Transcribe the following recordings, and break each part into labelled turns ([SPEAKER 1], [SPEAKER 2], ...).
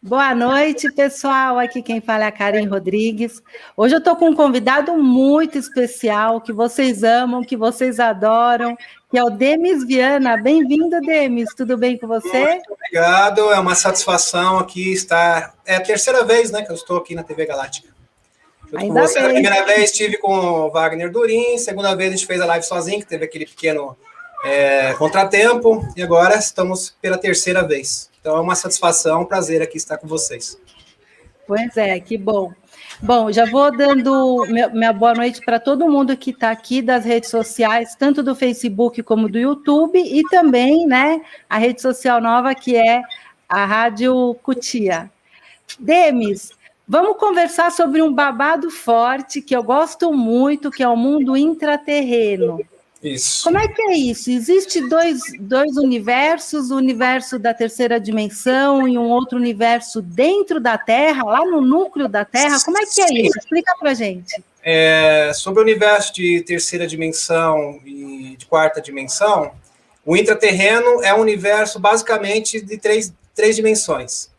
[SPEAKER 1] Boa noite, pessoal. Aqui quem fala é a Karen Rodrigues. Hoje eu estou com um convidado muito especial, que vocês amam, que vocês adoram, que é o Demis Viana. Bem-vindo, Demis. Tudo bem com você?
[SPEAKER 2] Muito obrigado. É uma satisfação aqui estar. É a terceira vez, né, que eu estou aqui na TV Galáctica. Junto com você. A primeira vez estive com o Wagner Durin, segunda vez a gente fez a live sozinho, que teve aquele pequeno contratempo, e agora estamos pela terceira vez. Então é uma satisfação, um prazer aqui estar com vocês.
[SPEAKER 1] Pois é, que bom. Bom, já vou dando minha boa noite para todo mundo que está aqui das redes sociais, tanto do Facebook como do YouTube, e também, né, a rede social nova que é a Rádio Cutia. Demis, vamos conversar sobre um babado forte que eu gosto muito, que é o mundo intraterreno.
[SPEAKER 2] Isso.
[SPEAKER 1] Como é que é isso? Existem dois universos, o universo da terceira dimensão e um outro universo dentro da Terra, lá no núcleo da Terra. Como é que é isso? Explica para a gente.
[SPEAKER 2] Sobre o universo de terceira dimensão e de quarta dimensão, o intraterreno é um universo basicamente de três dimensões.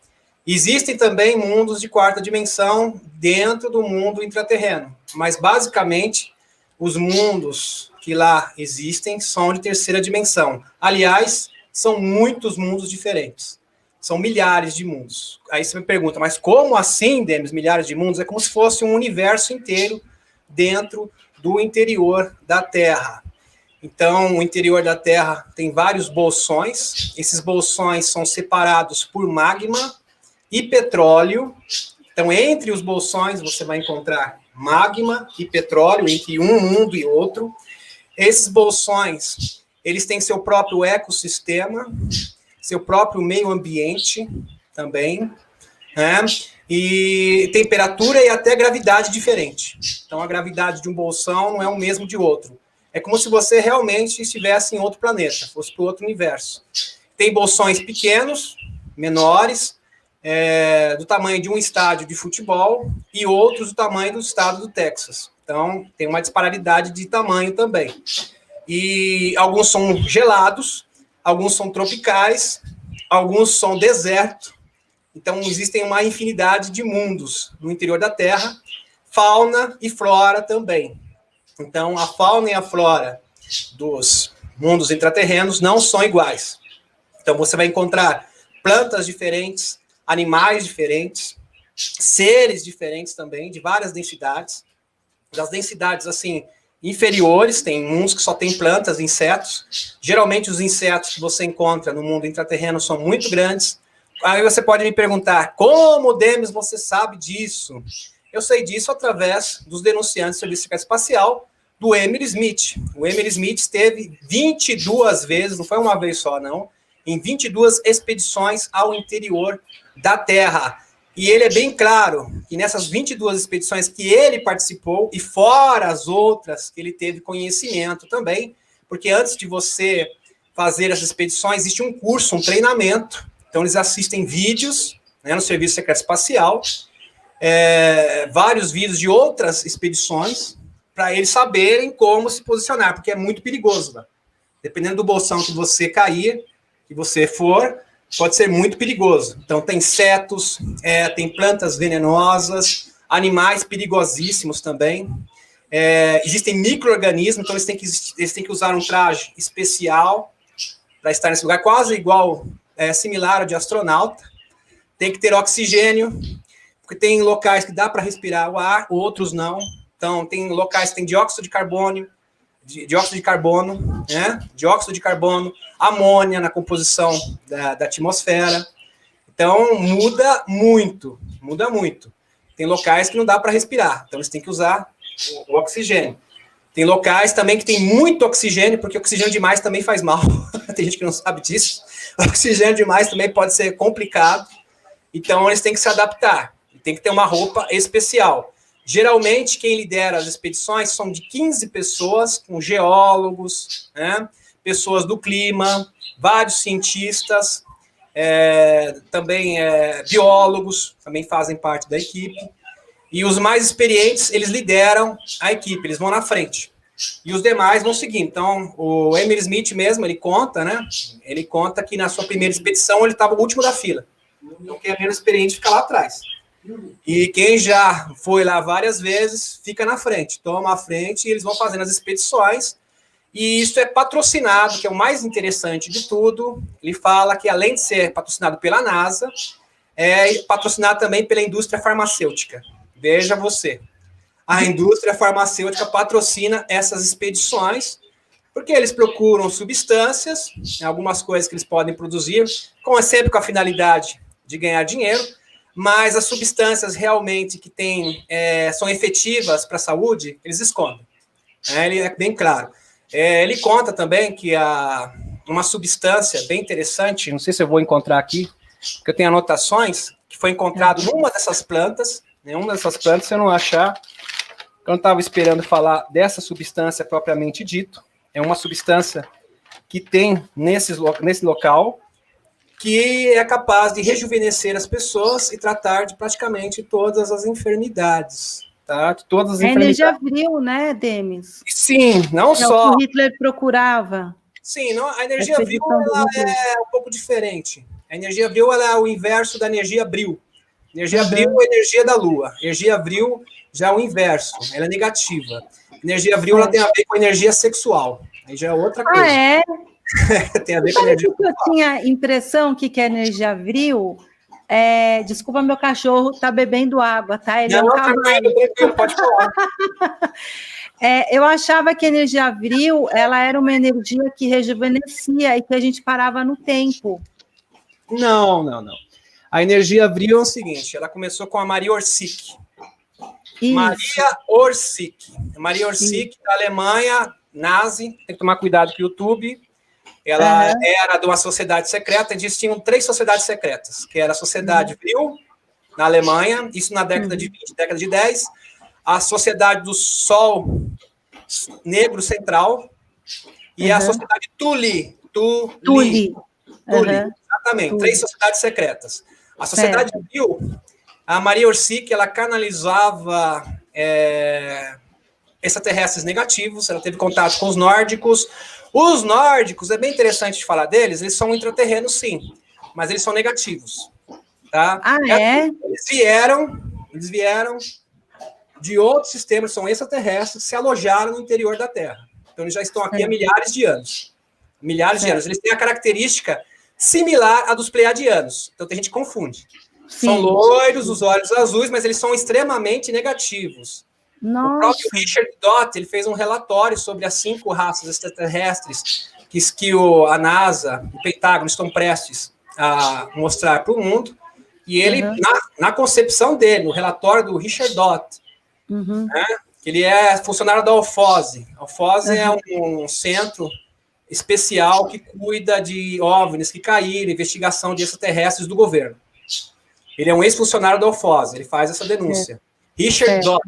[SPEAKER 2] Existem também mundos de quarta dimensão dentro do mundo intraterreno, mas basicamente os mundos que lá existem são de terceira dimensão. Aliás, são muitos mundos diferentes. São milhares de mundos. Aí você me pergunta, mas como assim, Demis, milhares de mundos? É como se fosse um universo inteiro dentro do interior da Terra. Então, o interior da Terra tem vários bolsões. Esses bolsões são separados por magma e petróleo. Então, entre os bolsões, você vai encontrar magma e petróleo, entre um mundo e outro. Esses bolsões, eles têm seu próprio ecossistema, seu próprio meio ambiente também, né? E temperatura e até gravidade diferente. Então, a gravidade de um bolsão não é o mesmo de outro. É como se você realmente estivesse em outro planeta, fosse para outro universo. Tem bolsões pequenos, menores, do tamanho de um estádio de futebol, e outros do tamanho do estado do Texas. Então, tem uma disparidade de tamanho também. E alguns são gelados, alguns são tropicais, alguns são deserto. Então, existem uma infinidade de mundos no interior da Terra, fauna e flora também. Então, a fauna e a flora dos mundos intraterrenos não são iguais. Então, você vai encontrar plantas diferentes, animais diferentes, seres diferentes também, de várias densidades. Das densidades, assim, inferiores, tem mundos que só tem plantas, insetos. Geralmente, os insetos que você encontra no mundo intraterreno são muito grandes. Aí você pode me perguntar, como, Demis, você sabe disso? Eu sei disso através dos denunciantes do Serviço Secreto Espacial, do Emily Smith. O Emily Smith esteve 22 vezes, não foi uma vez só, não, em 22 expedições ao interior da Terra. E ele é bem claro que nessas 22 expedições que ele participou, e fora as outras que ele teve conhecimento também, porque antes de você fazer essas expedições, existe um curso, um treinamento. Então, eles assistem vídeos, né, no Serviço Secreto Espacial, vários vídeos de outras expedições, para eles saberem como se posicionar, porque é muito perigoso. Né? Dependendo do bolsão que você cair, que você for, pode ser muito perigoso. Então, tem insetos, tem plantas venenosas, animais perigosíssimos também. Existem micro-organismos, então eles têm que usar um traje especial para estar nesse lugar, quase igual, similar ao de astronauta. Tem que ter oxigênio, porque tem locais que dá para respirar o ar, outros não. Então, tem locais que tem dióxido de carbono, né? Dióxido de carbono, amônia na composição da atmosfera. Então, muda muito. Tem locais que não dá para respirar, então eles têm que usar o oxigênio. Tem locais também que tem muito oxigênio, porque oxigênio demais também faz mal. Tem gente que não sabe disso. Oxigênio demais também pode ser complicado. Então, eles têm que se adaptar. Tem que ter uma roupa especial. Geralmente, quem lidera as expedições são de 15 pessoas, com geólogos, né, pessoas do clima, vários cientistas, também biólogos, também fazem parte da equipe. E os mais experientes, eles lideram a equipe, eles vão na frente. E os demais vão seguir. Então, o Emily Smith mesmo, ele conta, né? Ele conta que na sua primeira expedição ele estava o último da fila. Então, quem é menos experiente fica lá atrás. E quem já foi lá várias vezes, fica na frente, toma a frente, e eles vão fazendo as expedições, e isso é patrocinado, que é o mais interessante de tudo. Ele fala que, além de ser patrocinado pela NASA, é patrocinado também pela indústria farmacêutica. Veja você. A indústria farmacêutica patrocina essas expedições, porque eles procuram substâncias, algumas coisas que eles podem produzir, sempre com a finalidade de ganhar dinheiro, mas as substâncias realmente que são efetivas para a saúde, eles escondem. Ele é bem claro. Ele conta também que uma substância bem interessante, não sei se eu vou encontrar aqui, porque eu tenho anotações, que foi encontrado numa dessas plantas, nenhuma dessas plantas, se eu não achar, eu não estava esperando falar dessa substância propriamente dito, é uma substância que tem nesse local, que é capaz de rejuvenescer as pessoas e tratar de praticamente todas as enfermidades. Tá? De todas as enfermidades.
[SPEAKER 1] Energia Vril, né, Demis?
[SPEAKER 2] Sim, não só.
[SPEAKER 1] O que Hitler procurava.
[SPEAKER 2] Sim, a energia Vril ela é um pouco diferente. A energia Vril ela é o inverso da energia Bril. Energia Bril é a energia da Lua. Energia Vril já é o inverso, ela é negativa. Energia Vril ela tem a ver com energia sexual. Aí já é outra coisa.
[SPEAKER 1] Ah, é?
[SPEAKER 2] Tem a ver com energia
[SPEAKER 1] sexual. Eu tinha impressão que é energia Vril. Desculpa, meu cachorro tá bebendo água, tá? Ele é um cavalo.
[SPEAKER 2] Tranquilo, pode falar.
[SPEAKER 1] Eu achava que a energia Vril ela era uma energia que rejuvenescia e que a gente parava no tempo.
[SPEAKER 2] Não. A energia Vril é o seguinte, ela começou com a Maria Orsic. Maria Orsic, da Alemanha, nazi, tem que tomar cuidado com o YouTube. Ela era de uma sociedade secreta, existiam 3 sociedades secretas, que era a Sociedade Vril, na Alemanha, isso na década de 20, década de 10, a Sociedade do Sol Negro Central e a Sociedade Tule. Exatamente, 3 sociedades secretas. A Sociedade Vril, a Maria Orsic, ela canalizava extraterrestres negativos, ela teve contato com os nórdicos. Os nórdicos, é bem interessante de falar deles, eles são intraterrenos, sim, mas eles são negativos. Tá? Eles vieram de outros sistemas, são extraterrestres, que se alojaram no interior da Terra. Então, eles já estão aqui há milhares de anos. Eles têm a característica similar à dos pleiadianos. Então, a gente confunde. Sim. São loiros, os olhos azuis, mas eles são extremamente negativos.
[SPEAKER 1] Nossa.
[SPEAKER 2] O próprio Richard Dott, ele fez um relatório sobre as 5 raças extraterrestres que a NASA, o Pentágono, estão prestes a mostrar para o mundo. E ele, na concepção dele, no relatório do Richard Dott, ele é funcionário da OFOSE. A OFOSE é um centro especial que cuida de OVNIs que caíram, investigação de extraterrestres do governo. Ele é um ex-funcionário da OFOSE, ele faz essa denúncia. Richard Dott.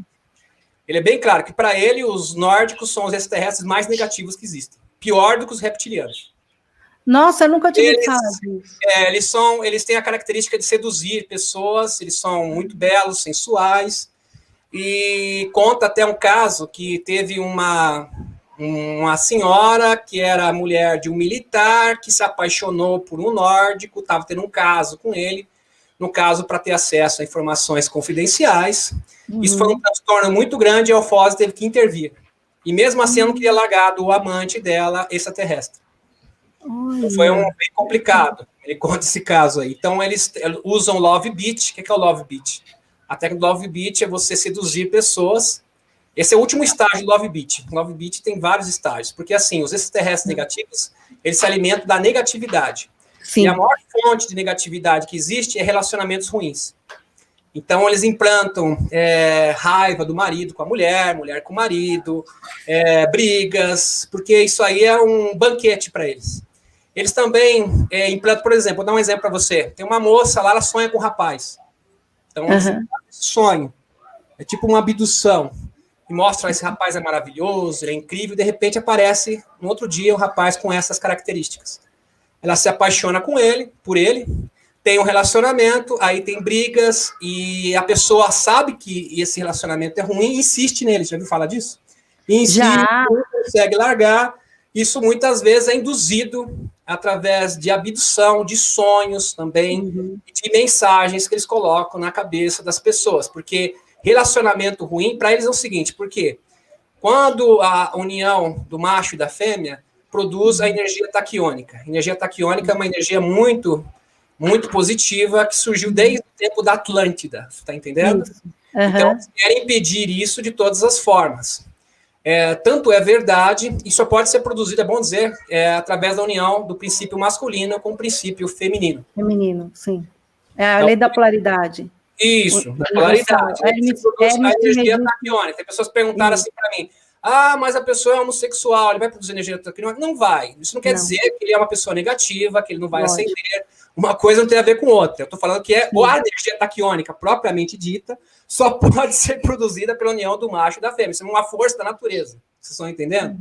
[SPEAKER 2] Ele é bem claro que, para ele, os nórdicos são os extraterrestres mais negativos que existem. Pior do que os reptilianos.
[SPEAKER 1] Nossa, eu nunca tinha falado disso.
[SPEAKER 2] Eles têm a característica de seduzir pessoas, eles são muito belos, sensuais, e conta até um caso que teve uma senhora que era mulher de um militar que se apaixonou por um nórdico, estava tendo um caso com ele, no caso, para ter acesso a informações confidenciais. Isso foi um transtorno muito grande e a OFOSE teve que intervir. E mesmo assim, não queria largar do amante dela, extraterrestre. Então, foi bem complicado. Ele conta esse caso aí. Então, eles usam Love Beat. O que é o Love Beat? A técnica do Love Beat é você seduzir pessoas. Esse é o último estágio do Love Beat. O Love Beat tem vários estágios. Porque, assim, os extraterrestres negativos, eles se alimentam da negatividade. Sim. E a maior fonte de negatividade que existe é relacionamentos ruins. Então, eles implantam raiva do marido com a mulher, mulher com o marido, brigas, porque isso aí é um banquete para eles. Eles também implantam, por exemplo, vou dar um exemplo para você. Tem uma moça lá, ela sonha com um rapaz. Então, sonho. É tipo uma abdução. E mostra, esse rapaz é maravilhoso, ele é incrível, e de repente aparece, no outro dia, um rapaz com essas características. Ela se apaixona por ele, tem um relacionamento, aí tem brigas, e a pessoa sabe que esse relacionamento é ruim e insiste nele. Já ouviu falar disso? E insiste, não consegue largar. Isso muitas vezes é induzido através de abdução, de sonhos também, de mensagens que eles colocam na cabeça das pessoas, porque relacionamento ruim, para eles é o seguinte, porque quando a união do macho e da fêmea produz a energia taquiônica. A energia taquiônica é uma energia muito, muito positiva que surgiu desde o tempo da Atlântida, você está entendendo? Então, eles querem impedir isso de todas as formas. Tanto é verdade, e só pode ser produzido, é bom dizer, através da união do princípio masculino com o princípio feminino.
[SPEAKER 1] Feminino, sim. É a lei da polaridade.
[SPEAKER 2] Isso, da polaridade. A energia taquiônica. Tem pessoas que perguntaram assim para mim, mas a pessoa é homossexual, ele vai produzir energia taquiônica? Não vai. Isso não quer dizer que ele é uma pessoa negativa, que ele não vai acender. Uma coisa não tem a ver com outra. Eu estou falando que a energia taquiônica, propriamente dita, só pode ser produzida pela união do macho e da fêmea. Isso é uma força da natureza. Vocês estão entendendo?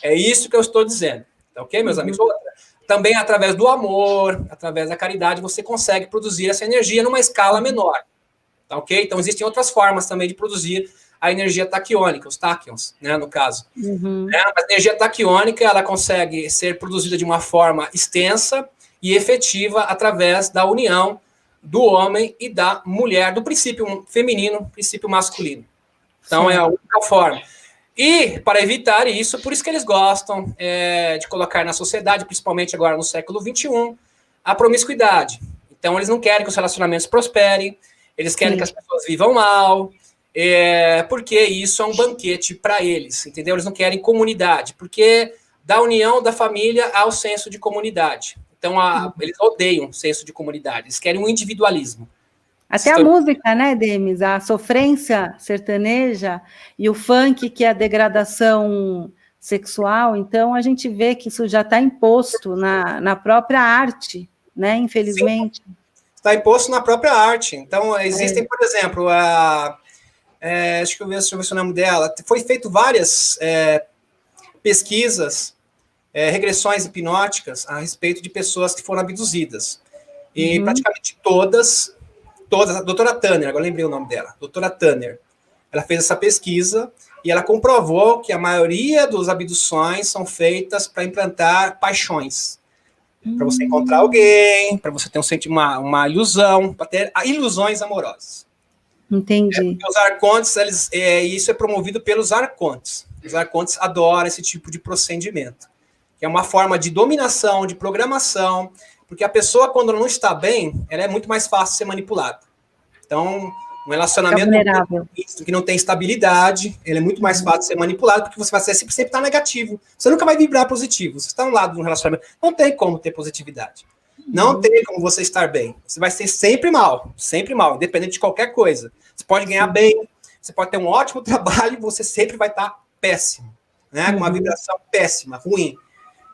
[SPEAKER 2] É isso que eu estou dizendo. Tá ok, meus amigos? Outra. Também através do amor, através da caridade, você consegue produzir essa energia numa escala menor. Tá ok? Então, existem outras formas também de produzir a energia taquiônica, os táquions, né, no caso. A energia taquiônica, ela consegue ser produzida de uma forma extensa e efetiva através da união do homem e da mulher, do princípio feminino, princípio masculino. Então, é a única forma. E, para evitar isso, por isso que eles gostam de colocar na sociedade, principalmente agora no século XXI, a promiscuidade. Então, eles não querem que os relacionamentos prosperem, eles querem que as pessoas vivam mal, porque isso é um banquete para eles, entendeu? Eles não querem comunidade, porque da união da família há o senso de comunidade. Então, eles odeiam o senso de comunidade, eles querem um individualismo.
[SPEAKER 1] Até a música, né, Demis? A sofrência sertaneja e o funk, que é a degradação sexual. Então, a gente vê que isso já está imposto na própria arte, né, infelizmente.
[SPEAKER 2] Está imposto na própria arte. Então, existem, por exemplo, deixa eu ver se o nome dela. Foi feito várias pesquisas, regressões hipnóticas a respeito de pessoas que foram abduzidas. E praticamente todas, a doutora Tanner, agora lembrei o nome dela, doutora Tanner, ela fez essa pesquisa e ela comprovou que a maioria das abduções são feitas para implantar paixões. Para você encontrar alguém, para você ter uma ilusão, para ter ilusões amorosas.
[SPEAKER 1] Entendi.
[SPEAKER 2] Os arcontes, isso é promovido pelos arcontes. Os arcontes adoram esse tipo de procedimento, que é uma forma de dominação, de programação, porque a pessoa, quando não está bem, ela é muito mais fácil de ser manipulada. Então, um relacionamento que não tem estabilidade, ele é muito mais fácil de ser manipulado, porque você vai sempre estar negativo. Você nunca vai vibrar positivo. Você está ao lado de um relacionamento, não tem como ter positividade. Não tem como você estar bem. Você vai ser sempre mal, independente de qualquer coisa. Você pode ganhar bem, você pode ter um ótimo trabalho, você sempre vai estar péssimo, né? Com uma vibração péssima, ruim.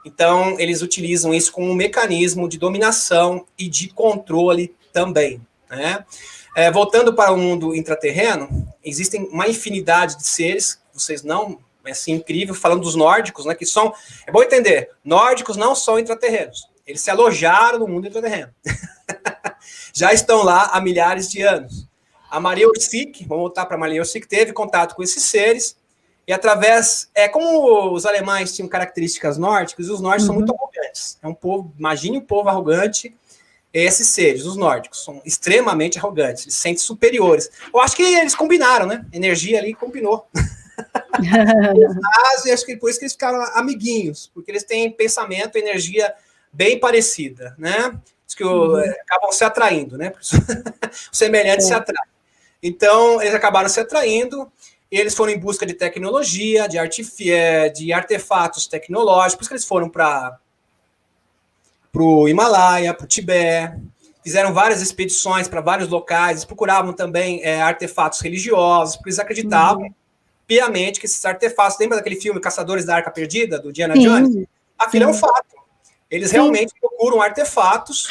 [SPEAKER 2] Então, eles utilizam isso como um mecanismo de dominação e de controle também, né? Voltando para o mundo intraterreno, existem uma infinidade de seres, vocês não, é assim, incrível, falando dos nórdicos, né, que são, é bom entender, nórdicos não são intraterrenos, eles se alojaram no mundo intraterreno, já estão lá há milhares de anos. A Maria Ursik, vamos voltar para a Maria Ursik, teve contato com esses seres, e através, como os alemães tinham características nórdicas, os nórdicos são muito arrogantes, é um povo, imagine um povo arrogante. Esses seres, os nórdicos, são extremamente arrogantes, eles se sentem superiores. Eu acho que eles combinaram, né? A energia ali combinou. E acho que por isso que eles ficaram amiguinhos, porque eles têm pensamento, energia bem parecida, né? Diz que acabam se atraindo, né? O semelhante se atrai. Então, eles acabaram se atraindo, e eles foram em busca de tecnologia, de artefatos tecnológicos, por isso que eles foram para o Himalaia, para o Tibete, fizeram várias expedições para vários locais, eles procuravam também artefatos religiosos, porque eles acreditavam piamente que esses artefatos, lembra daquele filme Caçadores da Arca Perdida, do Indiana Jones? Aquilo é um fato. Eles realmente procuram artefatos,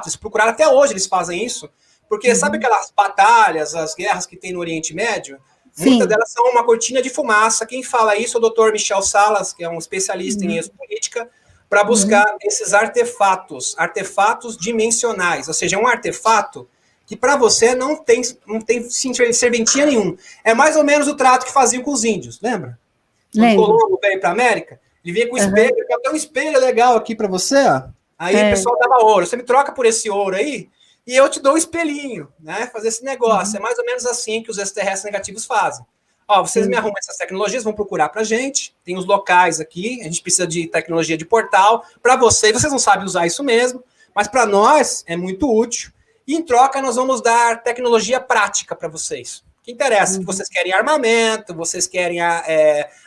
[SPEAKER 2] eles procuraram até hoje, eles fazem isso, porque sabe aquelas batalhas, as guerras que tem no Oriente Médio? Muitas delas são uma cortina de fumaça. Quem fala isso é o Dr. Michel Salas, que é um especialista em exopolítica, para buscar esses artefatos dimensionais, ou seja, um artefato que para você não tem serventia nenhum. É mais ou menos o trato que faziam com os índios, lembra? Quando o Colombo veio para a América, Ele vinha com espelho, até um espelho legal aqui para você, ó. Aí o pessoal dava ouro. Você me troca por esse ouro aí e eu te dou um espelhinho, né? Fazer esse negócio. É mais ou menos assim que os extraterrestres negativos fazem. Ó, vocês me arrumam essas tecnologias, vão procurar pra gente. Tem os locais aqui, a gente precisa de tecnologia de portal. Para vocês não sabem usar isso mesmo, mas para nós é muito útil. E em troca nós vamos dar tecnologia prática para vocês. O que interessa? Vocês querem armamento, vocês querem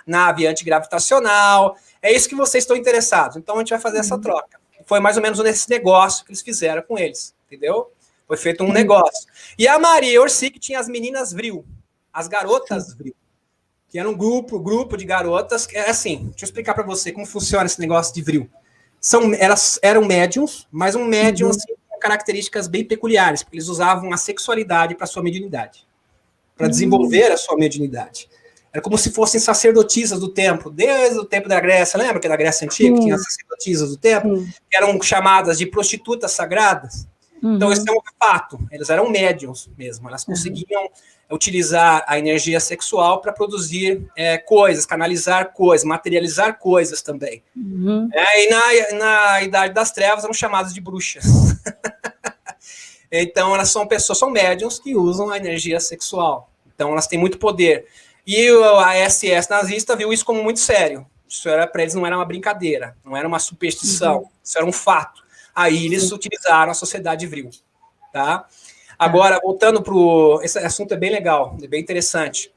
[SPEAKER 2] nave antigravitacional, é isso que vocês estão interessados. Então a gente vai fazer essa troca. Foi mais ou menos nesse negócio que eles fizeram com eles, entendeu? Foi feito um negócio. E a Maria Orsic tinha as meninas Vril, as garotas Vril, que era um grupo de garotas, que é assim, deixa eu explicar para você como funciona esse negócio de Vril. Elas eram médiums, mas um médium assim, com características bem peculiares, porque eles usavam a sexualidade para sua mediunidade, para desenvolver a sua mediunidade. Era como se fossem sacerdotisas do templo, desde o tempo da Grécia, lembra que na Grécia Antiga tinha as sacerdotisas do templo, que eram chamadas de prostitutas sagradas? Então, isso é um fato, eles eram médiums mesmo, elas conseguiam utilizar a energia sexual para produzir coisas, canalizar coisas, materializar coisas também. E na Idade das Trevas eram chamadas de bruxas. Então, elas são médiums que usam a energia sexual. Então, elas têm muito poder. E a SS nazista viu isso como muito sério. Isso era para eles, não era uma brincadeira, não era uma superstição, isso era um fato. Aí eles utilizaram a sociedade Vril, tá? Agora, voltando para esse assunto é bem legal, é bem interessante.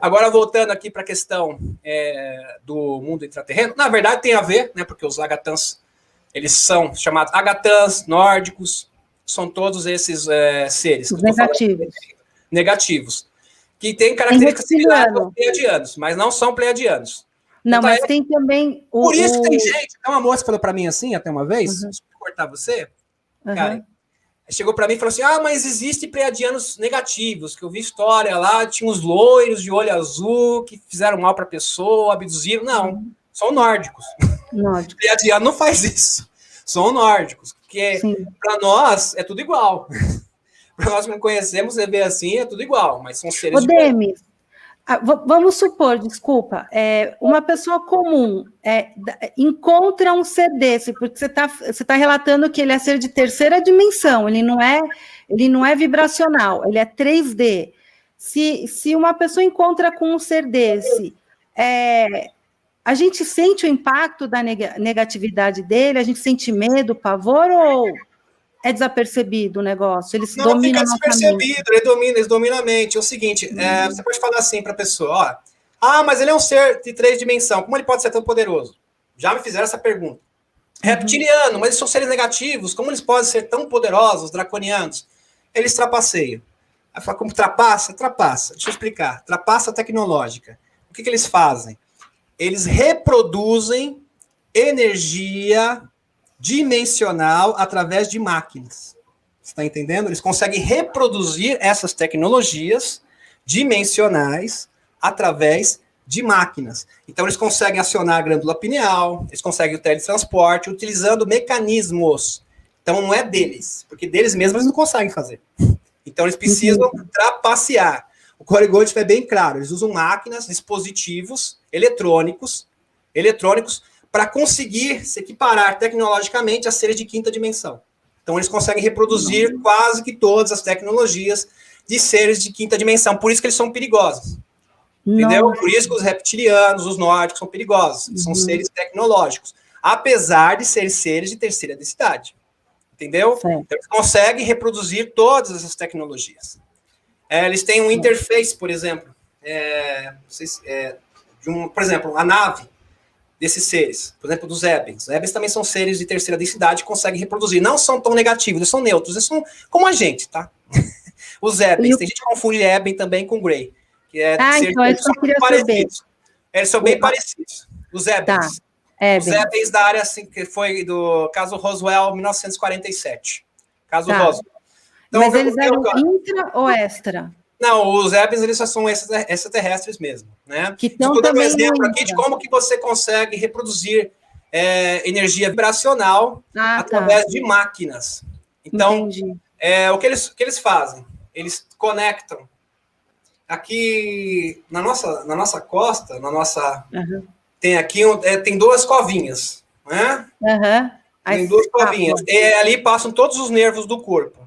[SPEAKER 2] Agora, voltando aqui para a questão do mundo intraterreno, na verdade tem a ver, né? Porque os Agatans, eles são chamados Agatans, nórdicos, são todos esses seres.
[SPEAKER 1] Os negativos.
[SPEAKER 2] Negativos. Que tem características similares aos pleiadianos, mas não são pleiadianos.
[SPEAKER 1] Não, então, mas tem também...
[SPEAKER 2] Por isso tem gente... Tem uma moça que falou para mim assim, até uma vez, deixa eu cortar você, cara, chegou para mim e falou assim, mas existem pleiadianos negativos, que eu vi história lá, tinha uns loiros de olho azul que fizeram mal para a pessoa, abduziram. Não, são nórdicos. Pleiadiano não faz isso. São nórdicos, porque para nós é tudo igual. Para nós que não conhecemos, você vê assim, é tudo igual, mas são seres de
[SPEAKER 1] Demis, vamos supor, desculpa, uma pessoa comum encontra um ser desse, porque você tá relatando que ele é ser de terceira dimensão, ele não é vibracional, ele é 3D. Se uma pessoa encontra com um ser desse, a gente sente o impacto da negatividade dele, a gente sente medo, pavor, ou é desapercebido o negócio? Eles dominam a nossa mente.
[SPEAKER 2] Eles dominam a mente. É o seguinte, você pode falar assim para a pessoa, mas ele é um ser de 3 dimensões, como ele pode ser tão poderoso? Já me fizeram essa pergunta. Reptiliano, mas eles são seres negativos, como eles podem ser tão poderosos, draconianos? Eles trapaceiam. Aí fala, como trapaça? Trapaça. Deixa eu explicar. Trapaça tecnológica. O que eles fazem? Eles reproduzem energia dimensional através de máquinas. Você está entendendo? Eles conseguem reproduzir essas tecnologias dimensionais através de máquinas. Então, eles conseguem acionar a glândula pineal, eles conseguem o teletransporte, utilizando mecanismos. Então, não é deles, porque deles mesmos eles não conseguem fazer. Então, eles precisam trapacear. O Corrigold é bem claro, eles usam máquinas, dispositivos eletrônicos, para conseguir se equiparar tecnologicamente a seres de 5ª dimensão. Então, eles conseguem reproduzir quase que todas as tecnologias de seres de 5ª dimensão. Por isso que eles são perigosos. Entendeu? Por isso que os reptilianos, os nórdicos, são perigosos. Eles são seres tecnológicos. Apesar de serem seres de terceira densidade. Entendeu? Então, eles conseguem reproduzir todas essas tecnologias. Eles têm um interface, por exemplo. Por exemplo, a nave desses seres, por exemplo, dos Ebens. Os Ebens também são seres de terceira densidade que conseguem reproduzir. Não são tão negativos, eles são neutros, eles são como a gente, tá? Os Ebens, tem gente que confunde Eben também com Grey. Que
[SPEAKER 1] então eles são parecidos.
[SPEAKER 2] Eles são bem parecidos. Os Ebens. Os Ebens da área, assim, que foi do caso Roswell, 1947. Caso Roswell.
[SPEAKER 1] Então, mas eles eram intra ou extra?
[SPEAKER 2] Não, os Ebens, eles só são extraterrestres mesmo, né? Estou dando um exemplo aqui de como que você consegue reproduzir energia vibracional através de máquinas. Então, o que eles fazem? Eles conectam aqui na nossa costa, Tem aqui, tem duas covinhas, né?
[SPEAKER 1] Aham.
[SPEAKER 2] Tem duas covinhas. Ali passam todos os nervos do corpo.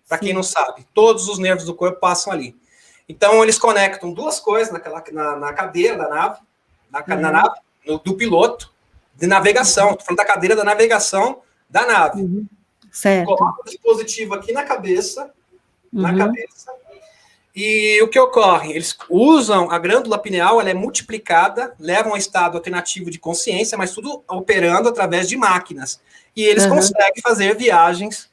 [SPEAKER 2] Para quem não sabe, todos os nervos do corpo passam ali. Então, eles conectam duas coisas na cadeira da nave, na nave do piloto, de navegação. Estou falando da cadeira da navegação da nave.
[SPEAKER 1] Certo.
[SPEAKER 2] Coloca o dispositivo aqui na cabeça, e o que ocorre? Eles usam a glândula pineal, ela é multiplicada, levam a um estado alternativo de consciência, mas tudo operando através de máquinas. E eles conseguem fazer viagens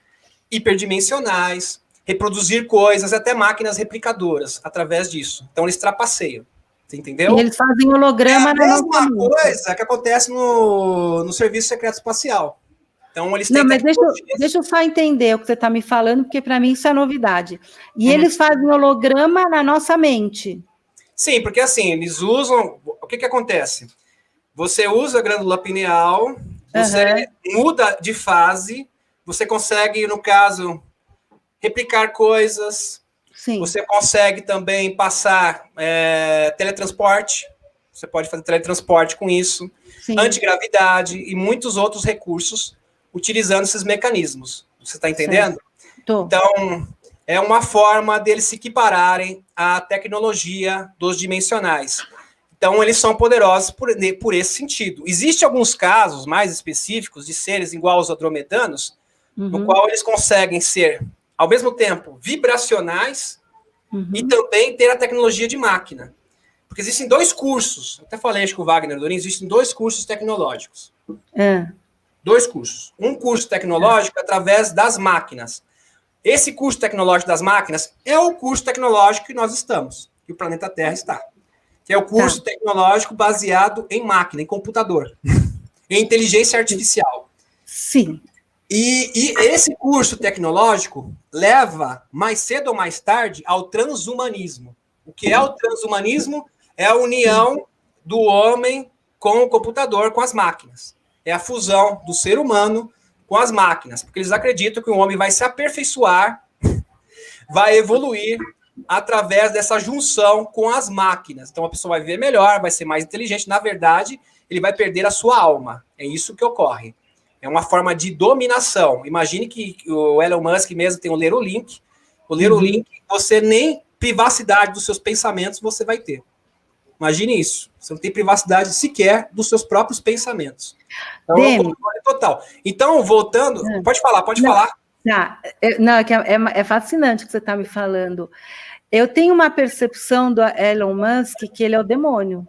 [SPEAKER 2] hiperdimensionais, reproduzir coisas, até máquinas replicadoras, através disso. Então, eles trapaceiam. Você entendeu?
[SPEAKER 1] E eles fazem holograma
[SPEAKER 2] a mesma coisa que acontece no Serviço Secreto Espacial. Então, eles têm.
[SPEAKER 1] Não, mas deixa eu só entender o que você está me falando, porque para mim isso é novidade. E eles fazem holograma na nossa mente.
[SPEAKER 2] Sim, porque assim, eles usam. O que acontece? Você usa a glândula pineal, você muda de fase, você consegue, no caso, replicar coisas. Sim. Você consegue também passar teletransporte. Você pode fazer teletransporte com isso. Sim. Antigravidade e muitos outros recursos utilizando esses mecanismos. Você está entendendo? Então, é uma forma deles se equipararem à tecnologia dos dimensionais. Então, eles são poderosos por esse sentido. Existem alguns casos mais específicos de seres igual aos andromedanos, no qual eles conseguem ser, ao mesmo tempo, vibracionais e também ter a tecnologia de máquina. Porque existem dois cursos, até falei acho que o Wagner Dorin, existem dois cursos tecnológicos. Dois cursos. Um curso tecnológico através das máquinas. Esse curso tecnológico das máquinas é o curso tecnológico que nós estamos, que o planeta Terra está. Que é o curso tecnológico baseado em máquina, em computador, em inteligência artificial.
[SPEAKER 1] Sim.
[SPEAKER 2] E esse curso tecnológico leva, mais cedo ou mais tarde, ao transhumanismo. O que é o transhumanismo? É a união do homem com o computador, com as máquinas. É a fusão do ser humano com as máquinas, porque eles acreditam que o homem vai se aperfeiçoar, vai evoluir através dessa junção com as máquinas. Então a pessoa vai viver melhor, vai ser mais inteligente. Na verdade, ele vai perder a sua alma. É isso que ocorre. É uma forma de dominação. Imagine que o Elon Musk mesmo tem o Neuralink. O Neuralink, você nem privacidade dos seus pensamentos você vai ter. Imagine isso. Você não tem privacidade sequer dos seus próprios pensamentos. Então, é um controle total. Então, voltando... Pode falar.
[SPEAKER 1] Tá. É fascinante o que você está me falando. Eu tenho uma percepção do Elon Musk que ele é o demônio.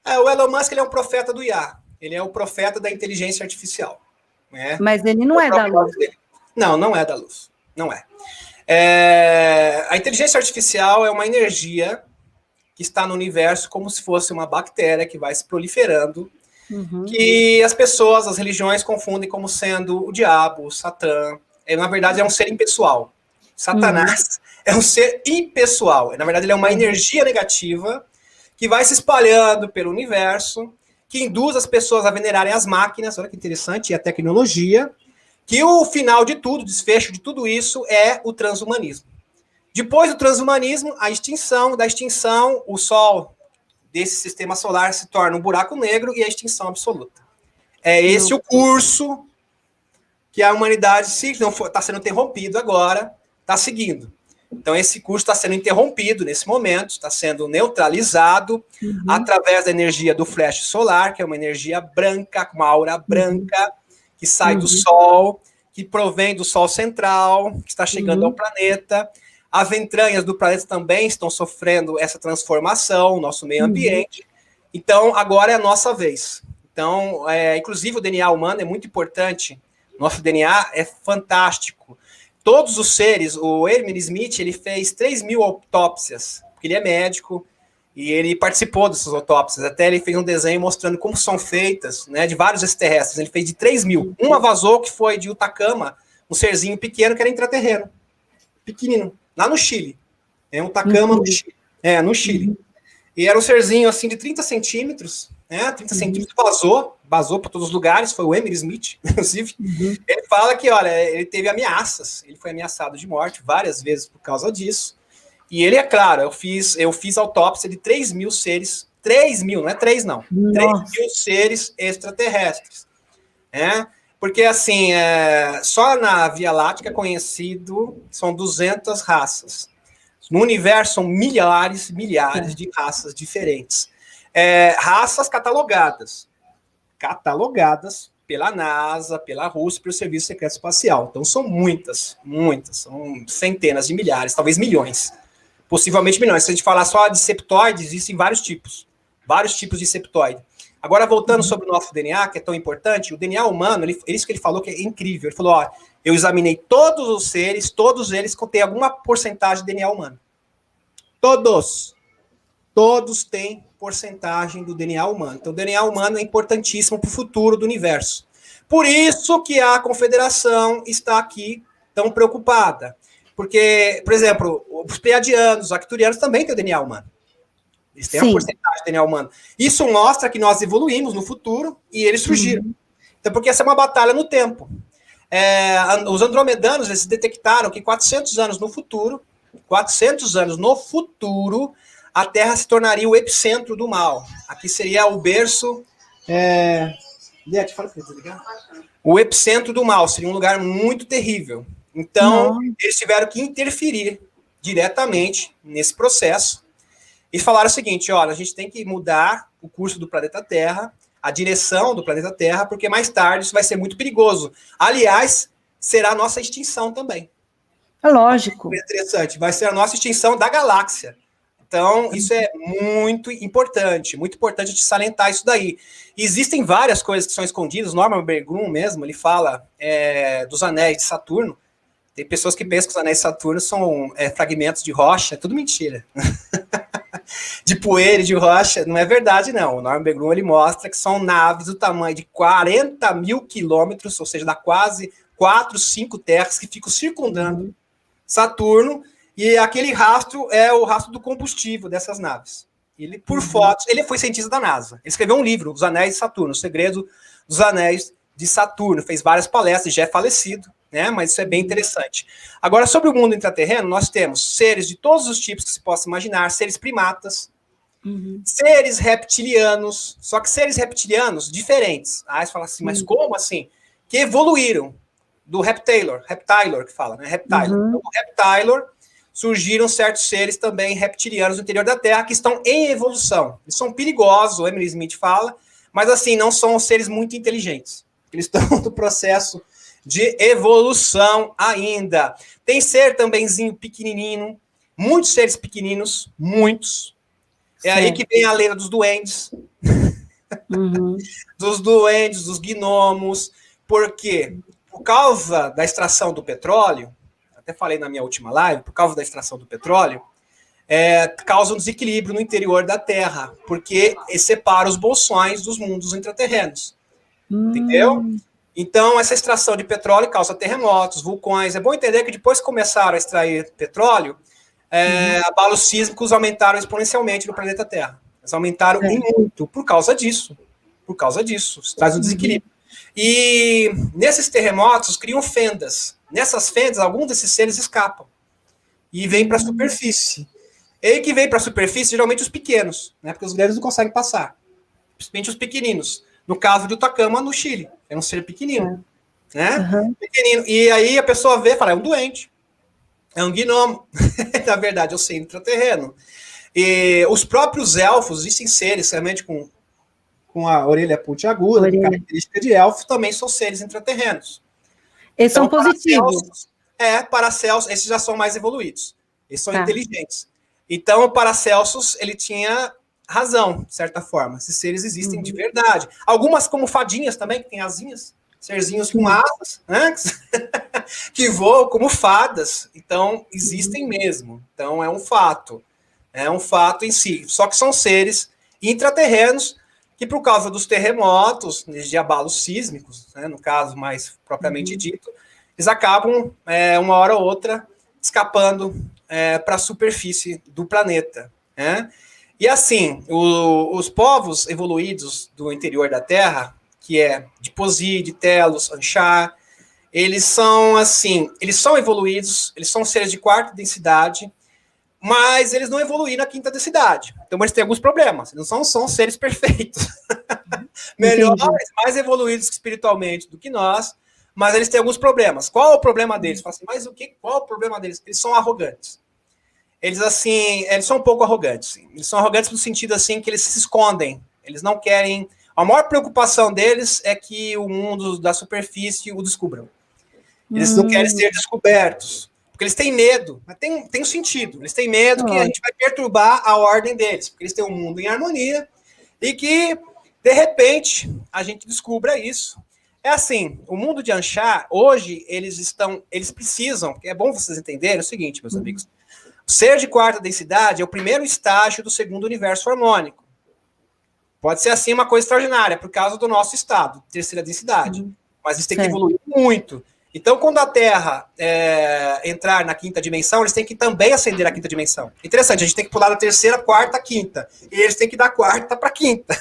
[SPEAKER 2] O Elon Musk ele é um profeta do IA. Ele é o profeta da inteligência artificial. Né?
[SPEAKER 1] Mas ele não é da luz.
[SPEAKER 2] Não é da luz. Não é. A inteligência artificial é uma energia que está no universo como se fosse uma bactéria que vai se proliferando, que as pessoas, as religiões confundem como sendo o diabo, o Satã. Na verdade, é um ser impessoal. Satanás é um ser impessoal. Na verdade, ele é uma energia negativa que vai se espalhando pelo universo, que induz as pessoas a venerarem as máquinas, olha que interessante, e a tecnologia, que o final de tudo, o desfecho de tudo isso é o transhumanismo. Depois do transhumanismo, a extinção, da extinção, o Sol desse sistema solar se torna um buraco negro e a extinção absoluta. É esse o curso que a humanidade, se não está sendo interrompido agora, está seguindo. Então, esse curso está sendo interrompido nesse momento, está sendo neutralizado através da energia do flash solar, que é uma energia branca, com uma aura branca, que sai do Sol, que provém do Sol central, que está chegando ao planeta. As entranhas do planeta também estão sofrendo essa transformação, o nosso meio ambiente. Então, agora é a nossa vez. Então, inclusive o DNA humano é muito importante. Nosso DNA é fantástico. Todos os seres, o Emil Smith, ele fez 3.000 autópsias, porque ele é médico, e ele participou dessas autópsias. Até ele fez um desenho mostrando como são feitas, né, de vários extraterrestres. Ele fez de 3.000. Uma vazou, que foi de Utacama, um serzinho pequeno que era intraterreno. Pequenino. Lá no Chile. Um Atacama no Chile. No Chile. E era um serzinho assim de 30 centímetros, né? 30 centímetros vazou para todos os lugares, foi o Emil Smith, inclusive. Ele fala que, olha, ele teve ameaças, ele foi ameaçado de morte várias vezes por causa disso. E ele, é claro, eu fiz autópsia de 3.000 seres 3 mil, não é 3 não,
[SPEAKER 1] Nossa.
[SPEAKER 2] 3 mil seres extraterrestres, né? Porque, assim, só na Via Láctea conhecido são 200 raças. No universo são milhares de raças diferentes. Raças catalogadas pela NASA, pela Rússia, pelo Serviço Secreto Espacial. Então, são muitas, são centenas de milhares, talvez milhões, possivelmente milhões. Se a gente falar só de septoides, existem vários tipos de septoide. Agora, voltando sobre o nosso DNA, que é tão importante, o DNA humano, isso que ele falou que é incrível. Ele falou, eu examinei todos os seres, todos eles contêm alguma porcentagem de DNA humano. Todos têm porcentagem do DNA humano. Então, o DNA humano é importantíssimo para o futuro do universo. Por isso que a Confederação está aqui tão preocupada. Porque, por exemplo, os pleiadianos, os arcturianos também têm o DNA humano. Eles têm uma porcentagem de DNA humano. Isso mostra que nós evoluímos no futuro e eles surgiram. Então, porque essa é uma batalha no tempo. Os andromedanos, eles detectaram que 400 anos no futuro, a Terra se tornaria o epicentro do mal. Aqui seria o berço... O epicentro do mal, seria um lugar muito terrível. Então, eles tiveram que interferir diretamente nesse processo e falaram o seguinte, olha, a gente tem que mudar o curso do planeta Terra, a direção do planeta Terra, porque mais tarde isso vai ser muito perigoso. Aliás, será a nossa extinção também.
[SPEAKER 1] É lógico.
[SPEAKER 2] É interessante, vai ser a nossa extinção da galáxia. Então, isso é muito importante de salientar isso daí. Existem várias coisas que são escondidas, Norman Berggruen mesmo, ele fala dos anéis de Saturno. Tem pessoas que pensam que os anéis de Saturno são fragmentos de rocha, é tudo mentira. De poeira e de rocha, não é verdade, não. O Norman Berggruen, ele mostra que são naves do tamanho de 40 mil quilômetros, ou seja, dá quase 4, 5 terras que ficam circundando Saturno, e aquele rastro é o rastro do combustível dessas naves. Ele, por fotos, ele foi cientista da NASA. Ele escreveu um livro, Os Anéis de Saturno, O Segredo dos Anéis de Saturno. Fez várias palestras, já é falecido, né? Mas isso é bem interessante. Agora, sobre o mundo intraterreno, nós temos seres de todos os tipos que se possa imaginar, seres primatas, seres reptilianos, só que seres reptilianos diferentes. Aí você fala assim, mas como assim? Que evoluíram do Reptilor que fala, né? Reptilor. Então, o Reptilor surgiram certos seres também reptilianos no interior da Terra que estão em evolução. Eles são perigosos, o Emily Smith fala, mas assim, não são seres muito inteligentes. Eles estão no processo de evolução ainda. Tem ser tambémzinho pequenininho, muitos seres pequeninos, muitos. Aí que vem a lenda dos duendes. Dos duendes, dos gnomos. Por quê? Por causa da extração do petróleo, até falei na minha última live, por causa da extração do petróleo, causa um desequilíbrio no interior da Terra, porque separa os bolsões dos mundos intraterrenos. Entendeu? Então, essa extração de petróleo causa terremotos, vulcões. É bom entender que depois que começaram a extrair petróleo, abalos sísmicos aumentaram exponencialmente no planeta Terra. Eles aumentaram muito por causa disso. Isso traz um desequilíbrio. E nesses terremotos criam fendas. Nessas fendas, alguns desses seres escapam e vêm para a superfície. E aí que vem para a superfície, geralmente os pequenos, né? Porque os grandes não conseguem passar. Principalmente os pequeninos. No caso de Atacama, no Chile. É um ser pequenino. Né? Pequenino. E aí a pessoa vê e fala, é um doente. É um gnomo. Na verdade, é um ser intraterreno. E os próprios elfos, existem seres, realmente com a orelha pontiaguda, característica de elfo, também são seres intraterrenos.
[SPEAKER 1] Eles são positivos.
[SPEAKER 2] Paracelsus, esses já são mais evoluídos. Eles são inteligentes. Então, o Paracelsus, ele tinha razão, de certa forma. Esses seres existem de verdade. Algumas, como fadinhas também, que têm asinhas. Serzinhos com asas, né? Que voam como fadas. Então, existem mesmo. Então, é um fato. É um fato em si. Só que são seres intraterrenos que, por causa dos terremotos, de abalos sísmicos, né, no caso mais propriamente dito, eles acabam, uma hora ou outra, escapando para a superfície do planeta. Né? E assim, os povos evoluídos do interior da Terra, que é de Poside, Telos, Anshar, eles são evoluídos, eles são seres de quarta densidade, mas eles não evoluíram na quinta densidade. Então, eles têm alguns problemas. Eles não são seres perfeitos. Melhores, mais evoluídos espiritualmente do que nós, mas eles têm alguns problemas. Qual é o problema deles? Fala assim, mas qual é o problema deles? Eles são arrogantes. Eles são um pouco arrogantes. Eles são arrogantes no sentido, assim, que eles se escondem. Eles não querem... A maior preocupação deles é que o mundo da superfície o descubram. Eles não querem ser descobertos. Porque eles têm medo, mas tem um sentido. Eles têm medo que a gente vai perturbar a ordem deles, porque eles têm um mundo em harmonia e que, de repente, a gente descubra isso. É assim, o mundo de Anshar, hoje, eles precisam, é bom vocês entenderem o seguinte, meus amigos, o ser de quarta densidade é o primeiro estágio do segundo universo harmônico. Pode ser, assim, uma coisa extraordinária, por causa do nosso estado, terceira densidade. Mas eles têm que evoluir muito. Então, quando a Terra entrar na quinta dimensão, eles têm que também ascender a quinta dimensão. Interessante, a gente tem que pular da terceira, quarta, quinta. E eles têm que dar quarta para quinta.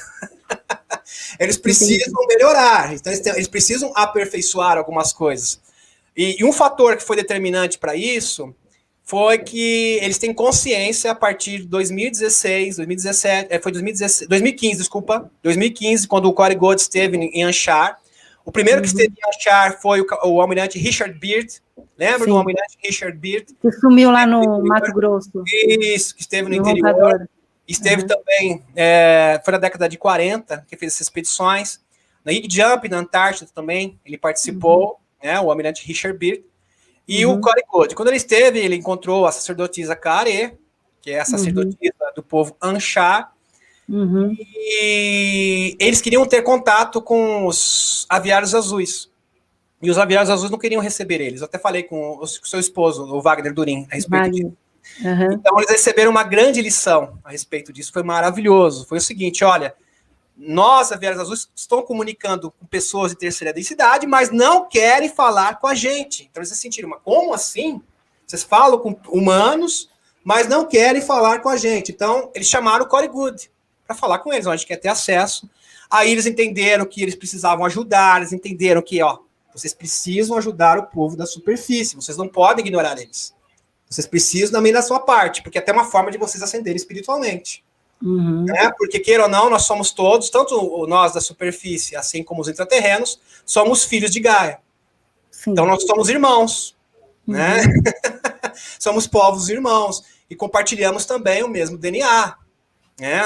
[SPEAKER 2] Eles precisam melhorar. Então, eles precisam aperfeiçoar algumas coisas. E um fator que foi determinante para isso foi que eles têm consciência a partir de 2016, 2017, foi 2015, desculpa, 2015, quando o Corey Gold esteve em Anshar. O primeiro que esteve em Anshar foi o almirante Richard Byrd. Lembra do almirante Richard Byrd?
[SPEAKER 1] Que sumiu lá no Mato Grosso.
[SPEAKER 2] Isso, que esteve no interior. Esteve também, foi na década de 40, que fez essas expedições. Na Big Jump, na Antártida também, ele participou, né, o almirante Richard Byrd. E o Corey Gold. Quando ele esteve, ele encontrou a sacerdotisa Kare, que é a sacerdotisa do povo Anshar. E eles queriam ter contato com os aviários azuis. E os aviários azuis não queriam receber eles. Eu até falei com o seu esposo, o Wagner Durin, a respeito disso. Então, eles receberam uma grande lição a respeito disso. Foi maravilhoso. Foi o seguinte, olha, nós, aviários azuis, estão comunicando com pessoas de terceira densidade, mas não querem falar com a gente. Então, eles se sentiram, mas como assim? Vocês falam com humanos, mas não querem falar com a gente. Então, eles chamaram o Corey Gold para falar com eles, a gente quer ter acesso. Aí eles entenderam que eles precisavam ajudar, eles entenderam que, vocês precisam ajudar o povo da superfície, vocês não podem ignorar eles. Vocês precisam também da sua parte, porque é até uma forma de vocês ascenderem espiritualmente. Porque, queira ou não, nós somos todos, tanto nós da superfície, assim como os intraterrenos, somos filhos de Gaia. Sim. Então, nós somos irmãos, né? Somos povos irmãos, e compartilhamos também o mesmo DNA.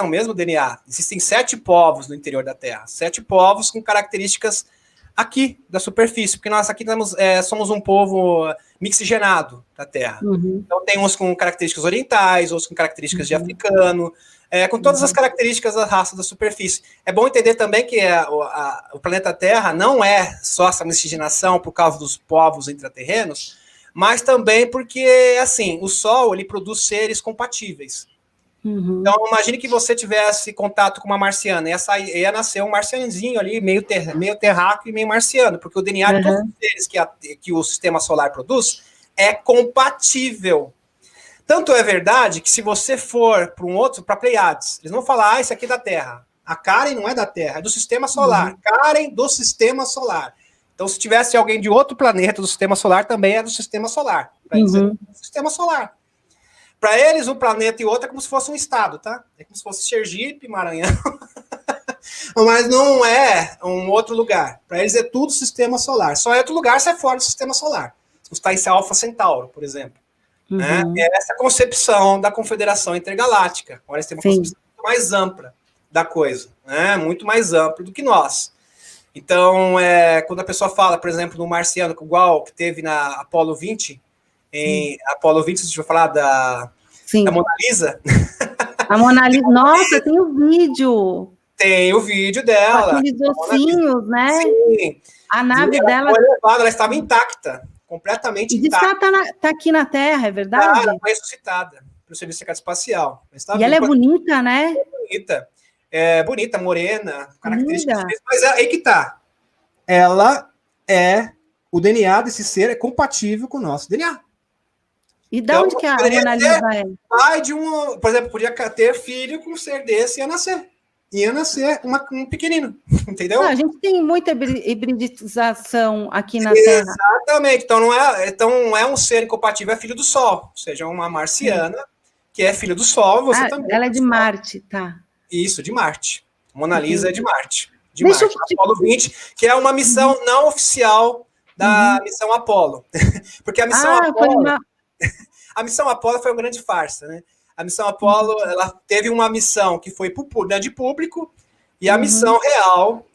[SPEAKER 2] O mesmo DNA. Existem 7 povos no interior da Terra. 7 povos com características aqui da superfície, porque nós aqui somos um povo mixigenado da Terra. Então tem uns com características orientais, outros com características de africano, com todas as características da raça da superfície. É bom entender também que o planeta Terra não é só essa miscigenação por causa dos povos intraterrenos, mas também porque, assim, o Sol ele produz seres compatíveis. Então, imagine que você tivesse contato com uma marciana, ia nascer um marcianinho ali, meio terráqueo e meio marciano, porque o DNA de todos os seres que o sistema solar produz é compatível. Tanto é verdade que se você for para Pleiades, eles vão falar, esse aqui é da Terra. A Karen não é da Terra, é do sistema solar. Karen do sistema solar. Então, se tivesse alguém de outro planeta do sistema solar, também é do sistema solar. Para eles é do sistema solar. Para eles, um planeta e outro é como se fosse um estado, tá? É como se fosse Sergipe, Maranhão. Mas não é um outro lugar. Para eles é tudo sistema solar. Só é outro lugar se é fora do sistema solar. Se você está em Alfa Centauro, por exemplo. É essa concepção da Confederação Intergaláctica. Olha, eles têm uma concepção muito mais ampla da coisa. Muito mais ampla do que nós. Então, quando a pessoa fala, por exemplo, no marciano, igual que teve na Apolo 20, em Apolo 20, você vai falar da Mona Lisa?
[SPEAKER 1] A Mona Lisa, nossa, tem o vídeo.
[SPEAKER 2] Tem o vídeo dela.
[SPEAKER 1] Com aqueles ossinhos, né?
[SPEAKER 2] Sim.
[SPEAKER 1] A nave dela...
[SPEAKER 2] Foi levada, ela estava intacta, completamente intacta.
[SPEAKER 1] E ela está aqui na Terra, é verdade?
[SPEAKER 2] Ela foi ressuscitada pelo Serviço Secreto Espacial.
[SPEAKER 1] E ela é bonita, né?
[SPEAKER 2] É bonita, morena, características. Mas aí que tá. Ela o DNA desse ser é compatível com o nosso DNA.
[SPEAKER 1] E de onde que a Mona Lisa é?
[SPEAKER 2] Pai de por exemplo, podia ter filho com um ser desse e ia nascer. Ia nascer um pequenino, entendeu?
[SPEAKER 1] A gente tem muita hibridização aqui na Terra.
[SPEAKER 2] Exatamente. Então não é um ser incompatível, é filho do Sol. Ou seja, uma marciana que é filha do Sol, você também.
[SPEAKER 1] Ela é de Marte, tá.
[SPEAKER 2] Isso, de Marte. Mona Lisa é de Marte.
[SPEAKER 1] Deixa
[SPEAKER 2] Marte. Apolo 20, que é uma missão não oficial da missão Apolo. Porque a missão Apolo... A missão Apolo foi uma grande farsa, né? A missão Apolo, ela teve uma missão que foi de público, e a missão real,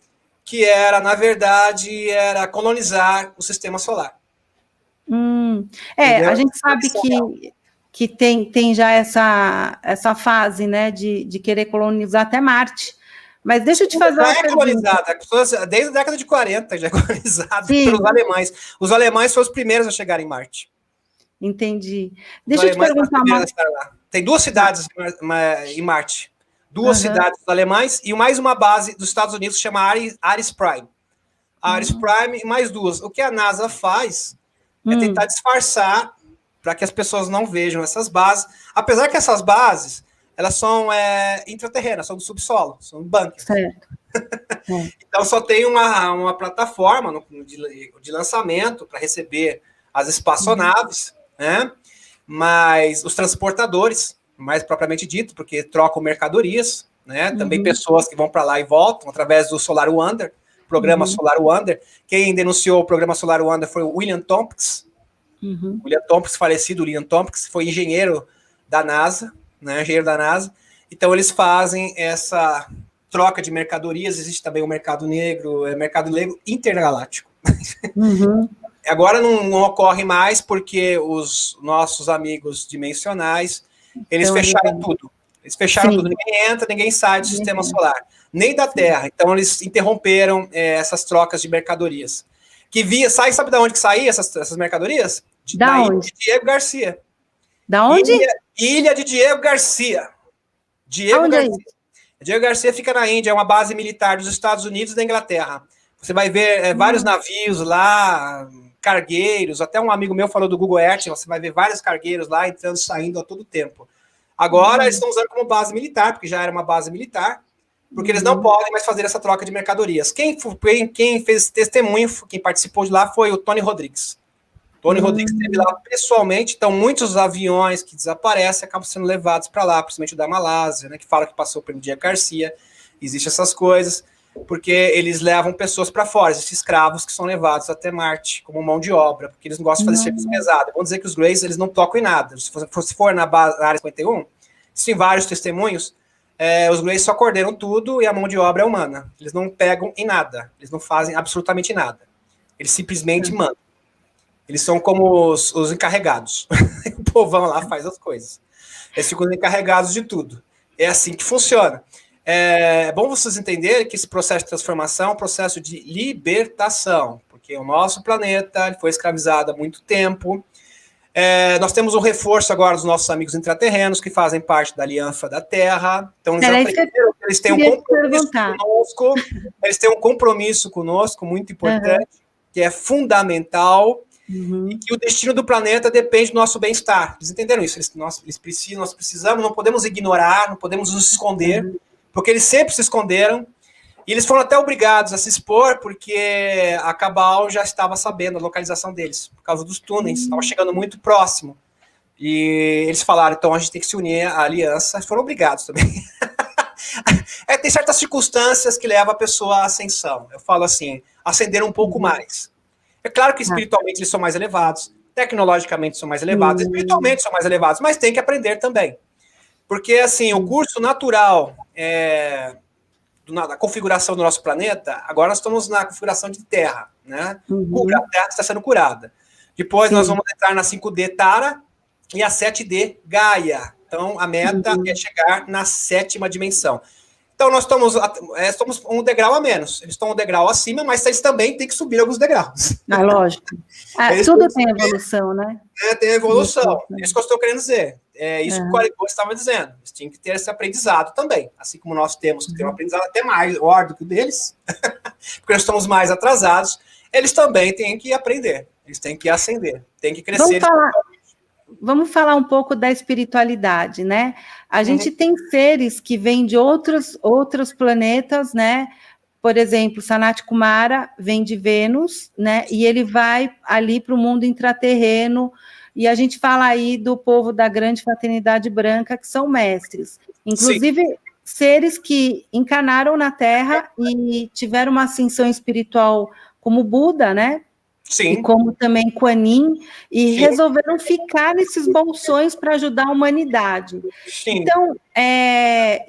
[SPEAKER 2] que era, na verdade, era colonizar o sistema solar.
[SPEAKER 1] A gente sabe que tem já essa fase, né, de querer colonizar até Marte. Mas deixa eu te fazer uma pergunta.
[SPEAKER 2] Colonizada, desde a década de 40 já é colonizada pelos alemães. Os alemães foram os primeiros a chegar em Marte.
[SPEAKER 1] Entendi. Deixa eu te perguntar uma...
[SPEAKER 2] Tem 2 cidades em Marte. 2 cidades dos alemães e mais uma base dos Estados Unidos que chama Ares Prime. Ares Prime e mais 2. O que a NASA faz é tentar disfarçar para que as pessoas não vejam essas bases. Apesar que essas bases, elas são intraterrenas, são do subsolo, são bunkers.
[SPEAKER 1] Certo.
[SPEAKER 2] Então só tem uma plataforma de lançamento para receber as espaçonaves, né? Mas os transportadores, mais propriamente dito, porque trocam mercadorias, né? Também pessoas que vão para lá e voltam através do Solar Wonder, programa Solar Wonder. Quem denunciou o programa Solar Wonder foi o William Tompkins. William Tompkins, falecido William Tompkins, foi engenheiro da NASA, né? Engenheiro da NASA. Então eles fazem essa troca de mercadorias. Existe também o mercado negro intergaláctico. Agora não ocorre mais porque os nossos amigos dimensionais, eles fecharam tudo. Eles fecharam tudo. Ninguém entra, ninguém sai do sistema solar. Nem da Terra. Então, eles interromperam essas trocas de mercadorias. Sabe de onde que saíam essas mercadorias? Da ilha de Diego Garcia.
[SPEAKER 1] Da onde?
[SPEAKER 2] Ilha de Diego Garcia. Diego Garcia fica na Índia, é uma base militar dos Estados Unidos e da Inglaterra. Você vai ver vários navios lá, cargueiros, até um amigo meu falou do Google Earth, você vai ver vários cargueiros lá entrando e saindo a todo tempo. Agora eles estão usando como base militar, porque já era uma base militar, porque eles não podem mais fazer essa troca de mercadorias. Quem fez testemunho, quem participou de lá foi o Tony Rodrigues. Tony Rodrigues esteve lá pessoalmente, então muitos aviões que desaparecem acabam sendo levados para lá, principalmente o da Malásia, né, que fala que passou pelo Diego Garcia, existem essas coisas, porque eles levam pessoas para fora, existem escravos que são levados até Marte, como mão de obra, porque eles não gostam de fazer serviço pesado. Vamos dizer que os Greys, eles não tocam em nada. Se for na área 51, existem vários testemunhos, os Greys só coordenam tudo e a mão de obra é humana. Eles não pegam em nada, eles não fazem absolutamente nada. Eles simplesmente mandam. Eles são como os encarregados. O povão lá faz as coisas. Eles ficam encarregados de tudo. É assim que funciona. É bom vocês entenderem que esse processo de transformação é um processo de libertação, porque o nosso planeta foi escravizado há muito tempo. Nós temos um reforço agora dos nossos amigos intraterrenos, que fazem parte da Aliança da Terra. Então, eles têm um compromisso conosco. Eles têm um compromisso conosco muito importante, que é fundamental. E que o destino do planeta depende do nosso bem-estar. Eles entenderam isso? Nós precisamos, não podemos ignorar, não podemos nos esconder, porque eles sempre se esconderam, e eles foram até obrigados a se expor, porque a Cabal já estava sabendo a localização deles, por causa dos túneis, estava chegando muito próximo. E eles falaram, então a gente tem que se unir à aliança, foram obrigados também. Tem certas circunstâncias que levam a pessoa à ascensão. Eu falo assim, ascender um pouco mais. É claro que espiritualmente eles são mais elevados, tecnologicamente são mais elevados, espiritualmente são mais elevados, mas tem que aprender também. Porque, assim, o curso natural da configuração do nosso planeta, agora nós estamos na configuração de Terra, né? A Terra está sendo curada. Depois nós vamos entrar na 5D Tara e a 7D Gaia. Então, a meta é chegar na 7ª dimensão. Então, nós estamos um degrau a menos. Eles estão um degrau acima, mas eles também têm que subir alguns degraus.
[SPEAKER 1] Lógico. Tudo tem evolução, né?
[SPEAKER 2] Tem evolução. É isso que eu estou querendo dizer. É isso que o Arigô estava dizendo. Eles tinham que ter esse aprendizado também. Assim como nós temos que ter um aprendizado até maior do que o deles, porque nós estamos mais atrasados, eles também têm que aprender. Eles têm que ascender, têm que crescer.
[SPEAKER 1] Vamos falar um pouco da espiritualidade, né? A gente tem seres que vêm de outros planetas, né? Por exemplo, Sanat Kumara vem de Vênus, né? E ele vai ali para o mundo intraterreno e a gente fala aí do povo da grande fraternidade branca, que são mestres. Inclusive, sim, seres que encarnaram na Terra e tiveram uma ascensão espiritual como Buda, né?
[SPEAKER 2] Sim.
[SPEAKER 1] E como também Kuan Yin, e sim, resolveram ficar nesses bolsões para ajudar a humanidade. Sim. Então,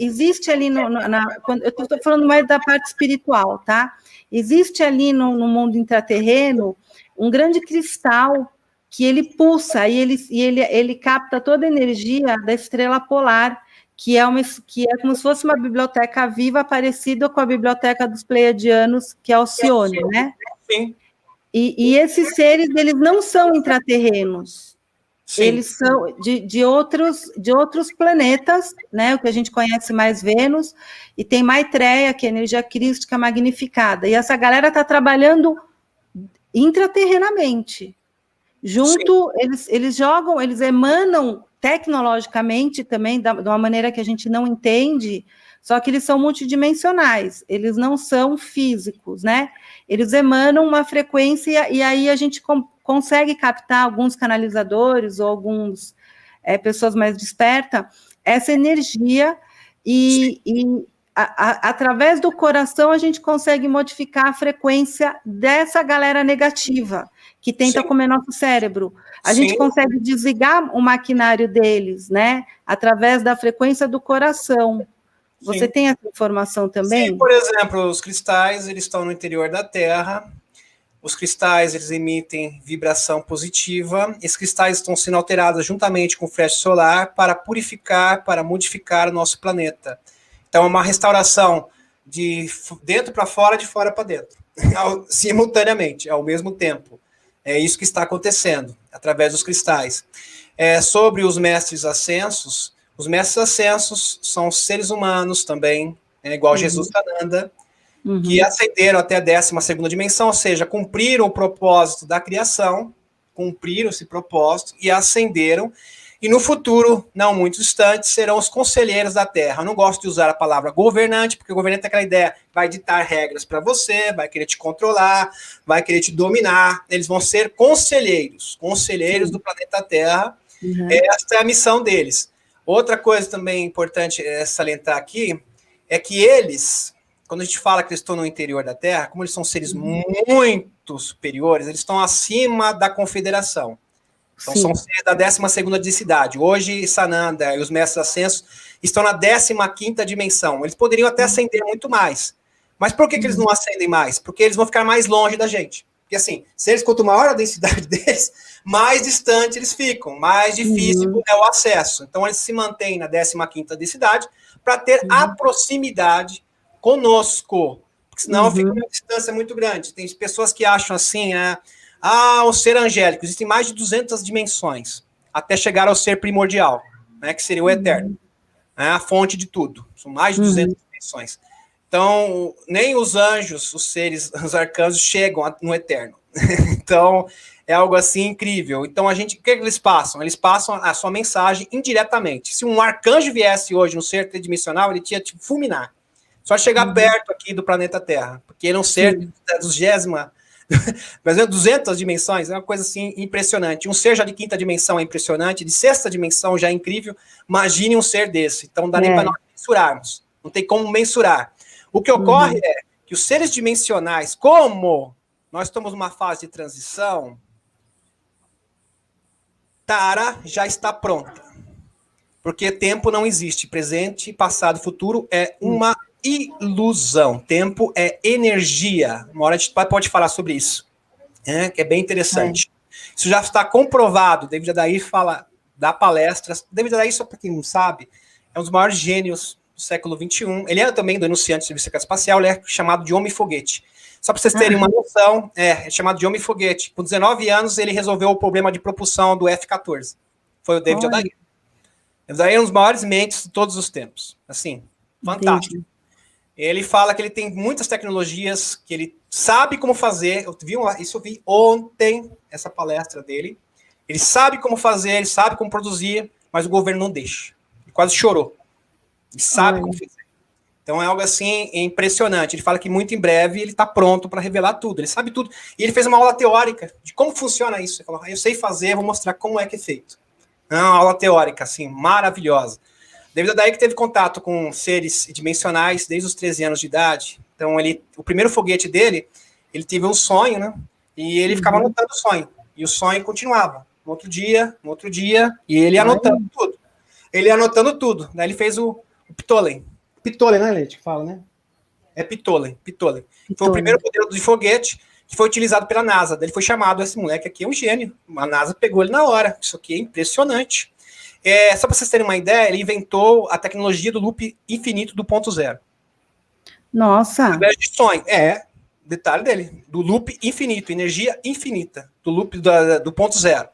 [SPEAKER 1] existe ali, eu estou falando mais da parte espiritual, tá? Existe ali no mundo intraterreno um grande cristal que ele pulsa e ele capta toda a energia da estrela polar, que é como se fosse uma biblioteca viva parecida com a biblioteca dos Pleiadianos, que é Alcione, né? Sim. E esses seres, eles não são intraterrenos. Sim. Eles são de outros planetas, né? O que a gente conhece mais Vênus, e tem Maitreya, que é a energia crística magnificada. E essa galera está trabalhando intraterrenamente. Junto, eles jogam, eles emanam tecnologicamente também, de uma maneira que a gente não entende, só que eles são multidimensionais, eles não são físicos, né? Eles emanam uma frequência e aí a gente consegue captar alguns canalizadores ou alguns pessoas mais despertas, essa energia e através do coração a gente consegue modificar a frequência dessa galera negativa que tenta comer nosso cérebro. A gente consegue desligar o maquinário deles, né? Através da frequência do coração. Você tem essa informação também?
[SPEAKER 2] Sim, por exemplo, os cristais, eles estão no interior da Terra. Os cristais, eles emitem vibração positiva. Esses cristais estão sendo alterados juntamente com o flash solar para purificar, para modificar o nosso planeta. Então, é uma restauração de dentro para fora, de fora para dentro, simultaneamente, ao mesmo tempo. É isso que está acontecendo, através dos cristais. Sobre os mestres ascensos são seres humanos também, igual Jesus Sananda, que ascenderam até a 12ª dimensão, ou seja, cumpriram o propósito da criação, cumpriram esse propósito e ascenderam, e no futuro, não muito distante, serão os conselheiros da Terra. Eu não gosto de usar a palavra governante, porque o governante é aquela ideia, vai ditar regras para você, vai querer te controlar, vai querer te dominar. Eles vão ser conselheiros do planeta Terra. Essa é a missão deles. Outra coisa também importante salientar aqui, é que eles, quando a gente fala que eles estão no interior da Terra, como eles são seres muito superiores, eles estão acima da confederação. Então, são seres da 12ª densidade. Hoje, Sananda e os mestres ascensos estão na 15ª dimensão. Eles poderiam até ascender muito mais. Mas por que eles não ascendem mais? Porque eles vão ficar mais longe da gente. Porque, assim, se eles, quanto maior a densidade deles, mais distante eles ficam, mais difícil é o acesso. Então, eles se mantêm na 15ª densidade para ter a proximidade conosco. Porque senão fica uma distância muito grande. Tem pessoas que acham assim, o ser angélico, existem mais de 200 dimensões, até chegar ao ser primordial, né, que seria o eterno, né, a fonte de tudo. São mais de 200 dimensões. Então, nem os anjos, os seres, os arcanjos, chegam no eterno. Então, é algo assim incrível. Então, o que eles passam? Eles passam a sua mensagem indiretamente. Se um arcanjo viesse hoje no ser tridimensional, ele tinha te fulminar. Só chegar perto aqui do planeta Terra, porque ele é um ser dos 200 dimensões, é uma coisa assim impressionante. Um ser já de 5ª dimensão é impressionante, de 6ª dimensão já é incrível. Imagine um ser desse. Então, não dá nem para nós mensurarmos. Não tem como mensurar. O que ocorre é que os seres dimensionais, como nós estamos numa fase de transição, Tara já está pronta. Porque tempo não existe. Presente, passado, futuro é uma ilusão. Tempo é energia. Uma hora a gente pode falar sobre isso, que é bem interessante. Isso já está comprovado. David Adair dá palestras. David Adair, só para quem não sabe, é um dos maiores gênios do século XXI. Ele é também do enunciante do Serviço Secreto Espacial, ele é chamado de Homem-Foguete. Só para vocês terem uma noção, é chamado de Homem-Foguete. Com 19 anos, ele resolveu o problema de propulsão do F-14. Foi o David Adair. David Adair é um dos maiores mentes de todos os tempos. Assim, fantástico. Entendi. Ele fala que ele tem muitas tecnologias, que ele sabe como fazer. Eu vi ontem, essa palestra dele. Ele sabe como fazer, ele sabe como produzir, mas o governo não deixa. Ele quase chorou. Ele sabe como fazer. Então é algo assim impressionante. Ele fala que muito em breve ele está pronto para revelar tudo, ele sabe tudo. E ele fez uma aula teórica de como funciona isso. Ele falou, eu sei fazer, vou mostrar como é que é feito. É uma aula teórica, assim, maravilhosa. Devido a daí que teve contato com seres dimensionais desde os 13 anos de idade. Então, o primeiro foguete dele, ele teve um sonho, né? E ele ficava anotando o sonho. E o sonho continuava. No outro dia, e ele anotando tudo. Ele anotando tudo. Daí ele fez o Ptolen. Ptolen, né, Leite, que fala, né? É Ptolen. Foi o primeiro modelo de foguete que foi utilizado pela NASA. Daí ele foi chamado, esse moleque aqui é um gênio. A NASA pegou ele na hora. Isso aqui é impressionante. Só para vocês terem uma ideia, ele inventou a tecnologia do loop infinito do ponto zero.
[SPEAKER 1] Nossa!
[SPEAKER 2] Ao invés de sonho. Detalhe dele. Do loop infinito, energia infinita. Do loop do ponto zero.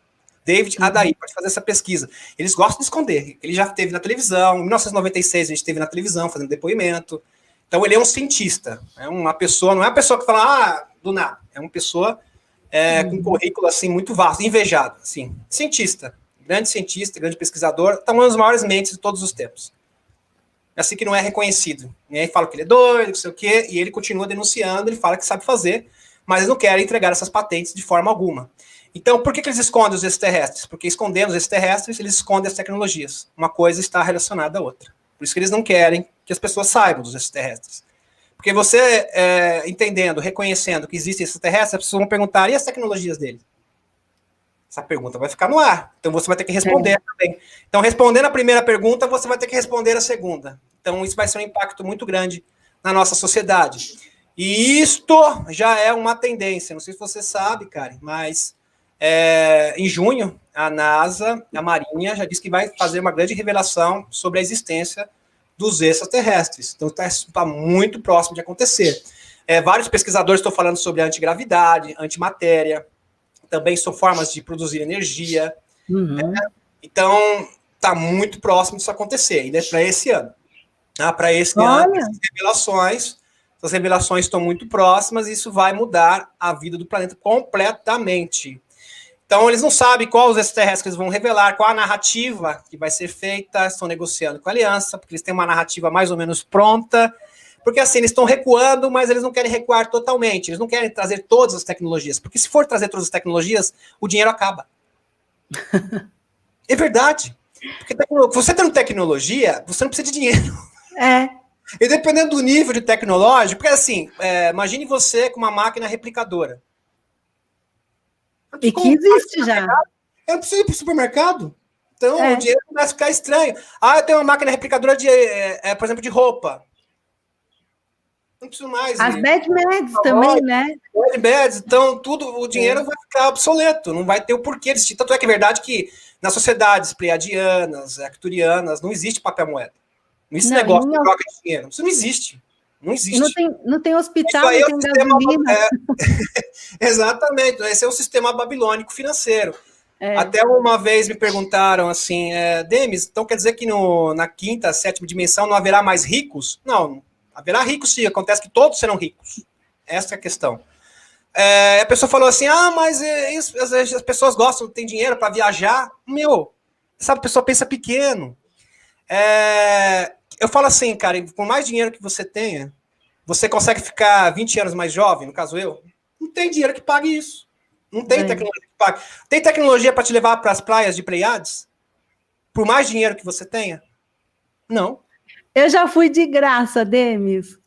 [SPEAKER 2] David Adair, pode fazer essa pesquisa. Eles gostam de esconder. Ele já esteve na televisão. Em 1996, a gente esteve na televisão fazendo depoimento. Então, ele é um cientista. É uma pessoa, não é uma pessoa que fala, do nada. É uma pessoa com um currículo assim, muito vasto, invejado. Assim. Cientista, grande pesquisador. Então, uma das maiores mentes de todos os tempos. Assim que não é reconhecido. E aí fala que ele é doido, não sei o quê, e ele continua denunciando, ele fala que sabe fazer, mas eles não querem entregar essas patentes de forma alguma. Então, por que eles escondem os extraterrestres? Porque escondendo os extraterrestres, eles escondem as tecnologias. Uma coisa está relacionada à outra. Por isso que eles não querem que as pessoas saibam dos extraterrestres. Porque você, entendendo, reconhecendo que existem extraterrestres, as pessoas vão perguntar, e as tecnologias deles? Essa pergunta vai ficar no ar. Então, você vai ter que responder também. Então, respondendo a primeira pergunta, você vai ter que responder a segunda. Então, isso vai ser um impacto muito grande na nossa sociedade. E isto já é uma tendência. Não sei se você sabe, Karen, mas em junho, a NASA, a Marinha, já disse que vai fazer uma grande revelação sobre a existência dos extraterrestres. Então, está muito próximo de acontecer. Vários pesquisadores estão falando sobre a antigravidade, antimatéria, também são formas de produzir energia. Então, está muito próximo disso acontecer, ainda é para esse ano. Para esse ano, essas revelações estão muito próximas e isso vai mudar a vida do planeta completamente. Então, eles não sabem qual os extraterrestres que eles vão revelar, qual a narrativa que vai ser feita, estão negociando com a aliança, porque eles têm uma narrativa mais ou menos pronta, porque assim, eles estão recuando, mas eles não querem recuar totalmente, eles não querem trazer todas as tecnologias, porque se for trazer todas as tecnologias, o dinheiro acaba. É verdade. Porque você tendo tecnologia, você não precisa de dinheiro. E dependendo do nível de tecnológico, porque assim, imagine você com uma máquina replicadora.
[SPEAKER 1] E que existe já.
[SPEAKER 2] Eu não preciso ir para o supermercado. Então, o dinheiro começa a ficar estranho. Eu tenho uma máquina replicadora, por exemplo, de roupa. Não preciso mais.
[SPEAKER 1] As bad meds também, né?
[SPEAKER 2] Bad meds, então, o dinheiro vai ficar obsoleto. Não vai ter o porquê de existir. Tanto é que é verdade que nas sociedades pleiadianas, arcturianas, não existe papel moeda. Não existe negócio de troca de dinheiro. Isso não existe. Não existe.
[SPEAKER 1] Não tem hospital, não tem gasolina.
[SPEAKER 2] Exatamente. Esse é o sistema babilônico financeiro. Até uma vez me perguntaram assim, Demis, então quer dizer que na quinta, sétima dimensão não haverá mais ricos? Não, haverá ricos sim, acontece que todos serão ricos. Essa é a questão. A pessoa falou assim, mas as pessoas gostam, tem dinheiro para viajar. Sabe, a pessoa pensa pequeno. Eu falo assim, cara, com mais dinheiro que você tenha, você consegue ficar 20 anos mais jovem, no caso eu? Não tem dinheiro que pague isso. Não tem tecnologia que pague. Tem tecnologia para te levar para as praias de Pleiades? Por mais dinheiro que você tenha? Não.
[SPEAKER 1] Eu já fui de graça, Demis.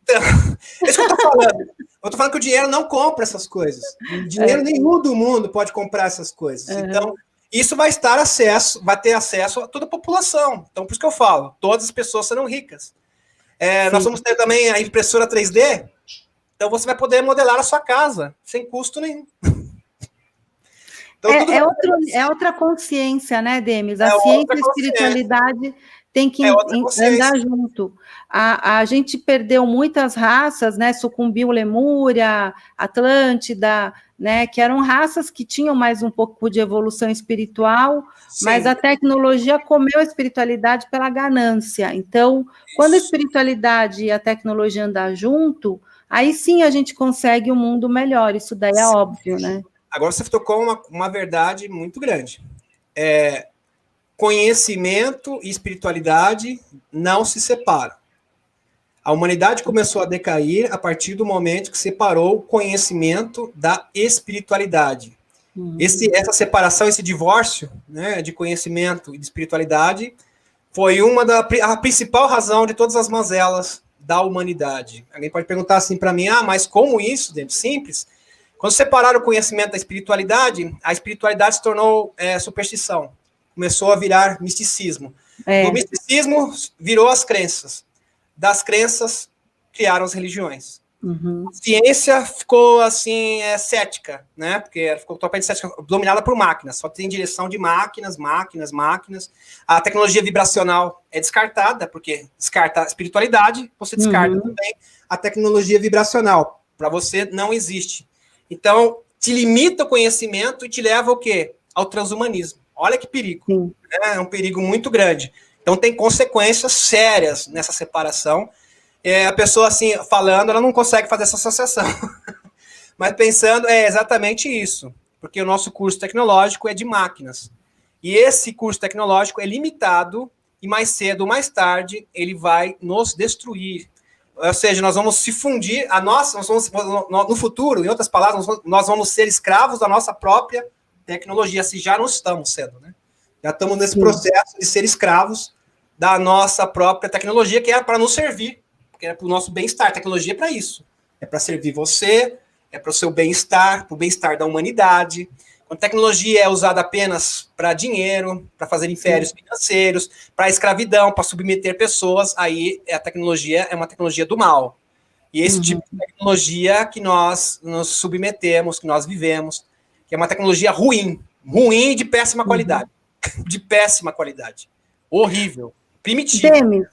[SPEAKER 2] Então, é isso que eu tô falando. Eu tô falando que o dinheiro não compra essas coisas. Dinheiro nenhum do mundo pode comprar essas coisas. Então, isso vai ter acesso a toda a população. Então, por isso que eu falo, todas as pessoas serão ricas. Nós vamos ter também a impressora 3D, então você vai poder modelar a sua casa, sem custo nenhum. Então,
[SPEAKER 1] outra consciência, né, Demis? A ciência e a espiritualidade tem que andar junto. A gente perdeu muitas raças, né? Sucumbiu Lemúria, Atlântida, né? Que eram raças que tinham mais um pouco de evolução espiritual, mas a tecnologia comeu a espiritualidade pela ganância. Então, quando a espiritualidade e a tecnologia andam junto, aí sim a gente consegue um mundo melhor. Isso daí é óbvio, né?
[SPEAKER 2] Agora você tocou uma verdade muito grande. Conhecimento e espiritualidade não se separam. A humanidade começou a decair a partir do momento que separou o conhecimento da espiritualidade. Essa separação, esse divórcio, né, de conhecimento e de espiritualidade foi a principal razão de todas as mazelas da humanidade. Alguém pode perguntar assim para mim, mas como isso? Dentro simples. Quando separaram o conhecimento da espiritualidade, a espiritualidade se tornou superstição. Começou a virar misticismo. Do misticismo virou as crenças. Das crenças criaram as religiões. A ciência ficou assim, cética, né? Porque ficou totalmente cética, dominada por máquinas, só tem direção de máquinas. A tecnologia vibracional é descartada, porque descarta a espiritualidade, você descarta também a tecnologia vibracional. Para você não existe. Então, te limita o conhecimento e te leva ao quê? Ao transhumanismo. Olha que perigo. Né? É um perigo muito grande. Então, tem consequências sérias nessa separação. A pessoa, assim, falando, ela não consegue fazer essa associação. Mas pensando, é exatamente isso. Porque o nosso curso tecnológico é de máquinas. E esse curso tecnológico é limitado e mais cedo ou mais tarde ele vai nos destruir. Ou seja, nós vamos se fundir, no futuro, em outras palavras, nós vamos ser escravos da nossa própria tecnologia, se já não estamos sendo, né? Já estamos nesse processo de ser escravos da nossa própria tecnologia, que é para nos servir, que é para o nosso bem-estar. Tecnologia é para isso. É para servir você, é para o seu bem-estar, para o bem-estar da humanidade. Quando tecnologia é usada apenas para dinheiro, para fazer impérios financeiros, para escravidão, para submeter pessoas, aí a tecnologia é uma tecnologia do mal. E esse tipo de tecnologia que nós nos submetemos, que nós vivemos, que é uma tecnologia ruim e de péssima qualidade. De péssima qualidade. Horrível. Primitiva.
[SPEAKER 1] Demis,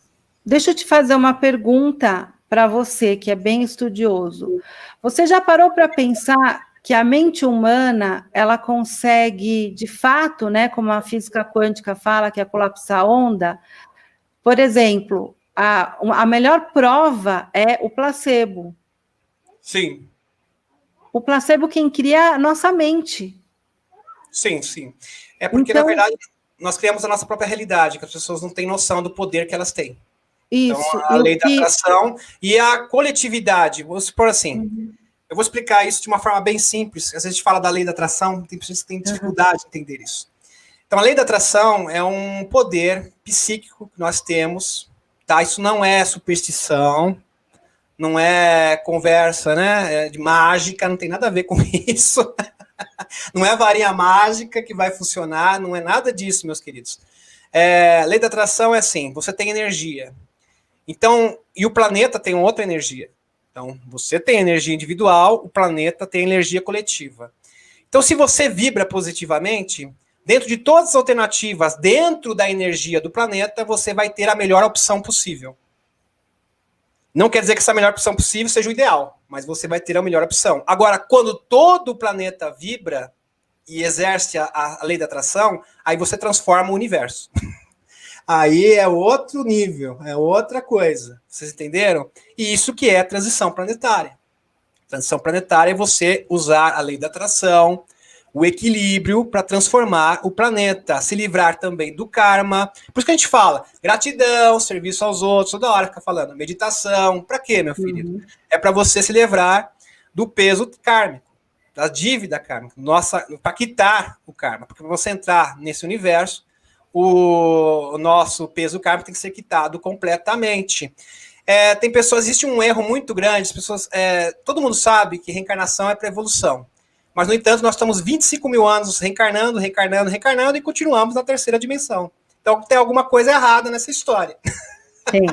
[SPEAKER 1] deixa eu te fazer uma pergunta para você, que é bem estudioso. Você já parou para pensar que a mente humana, ela consegue, de fato, né, como a física quântica fala, que é colapsar a onda? Por exemplo, a melhor prova é o placebo.
[SPEAKER 2] Sim.
[SPEAKER 1] O placebo quem cria é a nossa mente.
[SPEAKER 2] Sim. É porque, na verdade, nós criamos a nossa própria realidade, que as pessoas não têm noção do poder que elas têm.
[SPEAKER 1] Isso.
[SPEAKER 2] Então, a lei da atração e a coletividade. Vamos supor assim, eu vou explicar isso de uma forma bem simples. Às vezes a gente fala da lei da atração, tem pessoas que têm dificuldade de entender isso. Então, a lei da atração é um poder psíquico que nós temos, tá? Isso não é superstição, não é conversa, né, de mágica, não tem nada a ver com isso. Não é varinha mágica que vai funcionar, não é nada disso, meus queridos. Lei da atração é assim, você tem energia. Então, e o planeta tem outra energia. Então, você tem energia individual, o planeta tem energia coletiva. Então, se você vibra positivamente, dentro de todas as alternativas, dentro da energia do planeta, você vai ter a melhor opção possível. Não quer dizer que essa melhor opção possível seja o ideal, mas você vai ter a melhor opção. Agora, quando todo o planeta vibra e exerce a lei da atração, aí você transforma o universo. Aí é outro nível, é outra coisa. Vocês entenderam? E isso que é transição planetária. Transição planetária é você usar a lei da atração, o equilíbrio para transformar o planeta, se livrar também do karma. Por isso que a gente fala gratidão, serviço aos outros, toda hora fica falando meditação. Para quê, meu filho? É para você se livrar do peso kármico, da dívida kármica, para quitar o karma. Porque para você entrar nesse universo, o nosso peso kármico tem que ser quitado completamente. Tem pessoas, existe um erro muito grande, as pessoas, todo mundo sabe que reencarnação é para evolução. Mas, no entanto, nós estamos 25 mil anos reencarnando e continuamos na terceira dimensão. Então, tem alguma coisa errada nessa história.
[SPEAKER 1] Tem.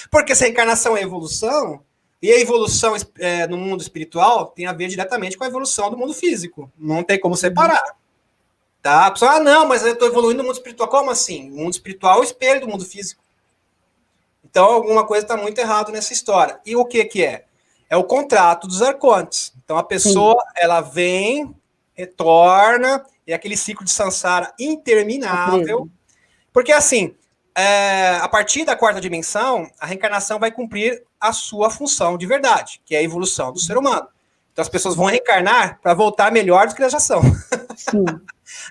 [SPEAKER 2] Porque se a reencarnação é evolução, e a evolução no mundo espiritual tem a ver diretamente com a evolução do mundo físico. Não tem como separar. Tá? A pessoa, não, mas eu estou evoluindo no mundo espiritual. Como assim? O mundo espiritual é o espelho do mundo físico. Então, alguma coisa está muito errada nessa história. E o que é? É o contrato dos arcontes. Então, a pessoa, ela vem, retorna, é aquele ciclo de samsara interminável. Porque, assim, a partir da quarta dimensão, a reencarnação vai cumprir a sua função de verdade, que é a evolução do ser humano. Então, as pessoas vão reencarnar para voltar melhor do que elas já são.
[SPEAKER 1] Sim.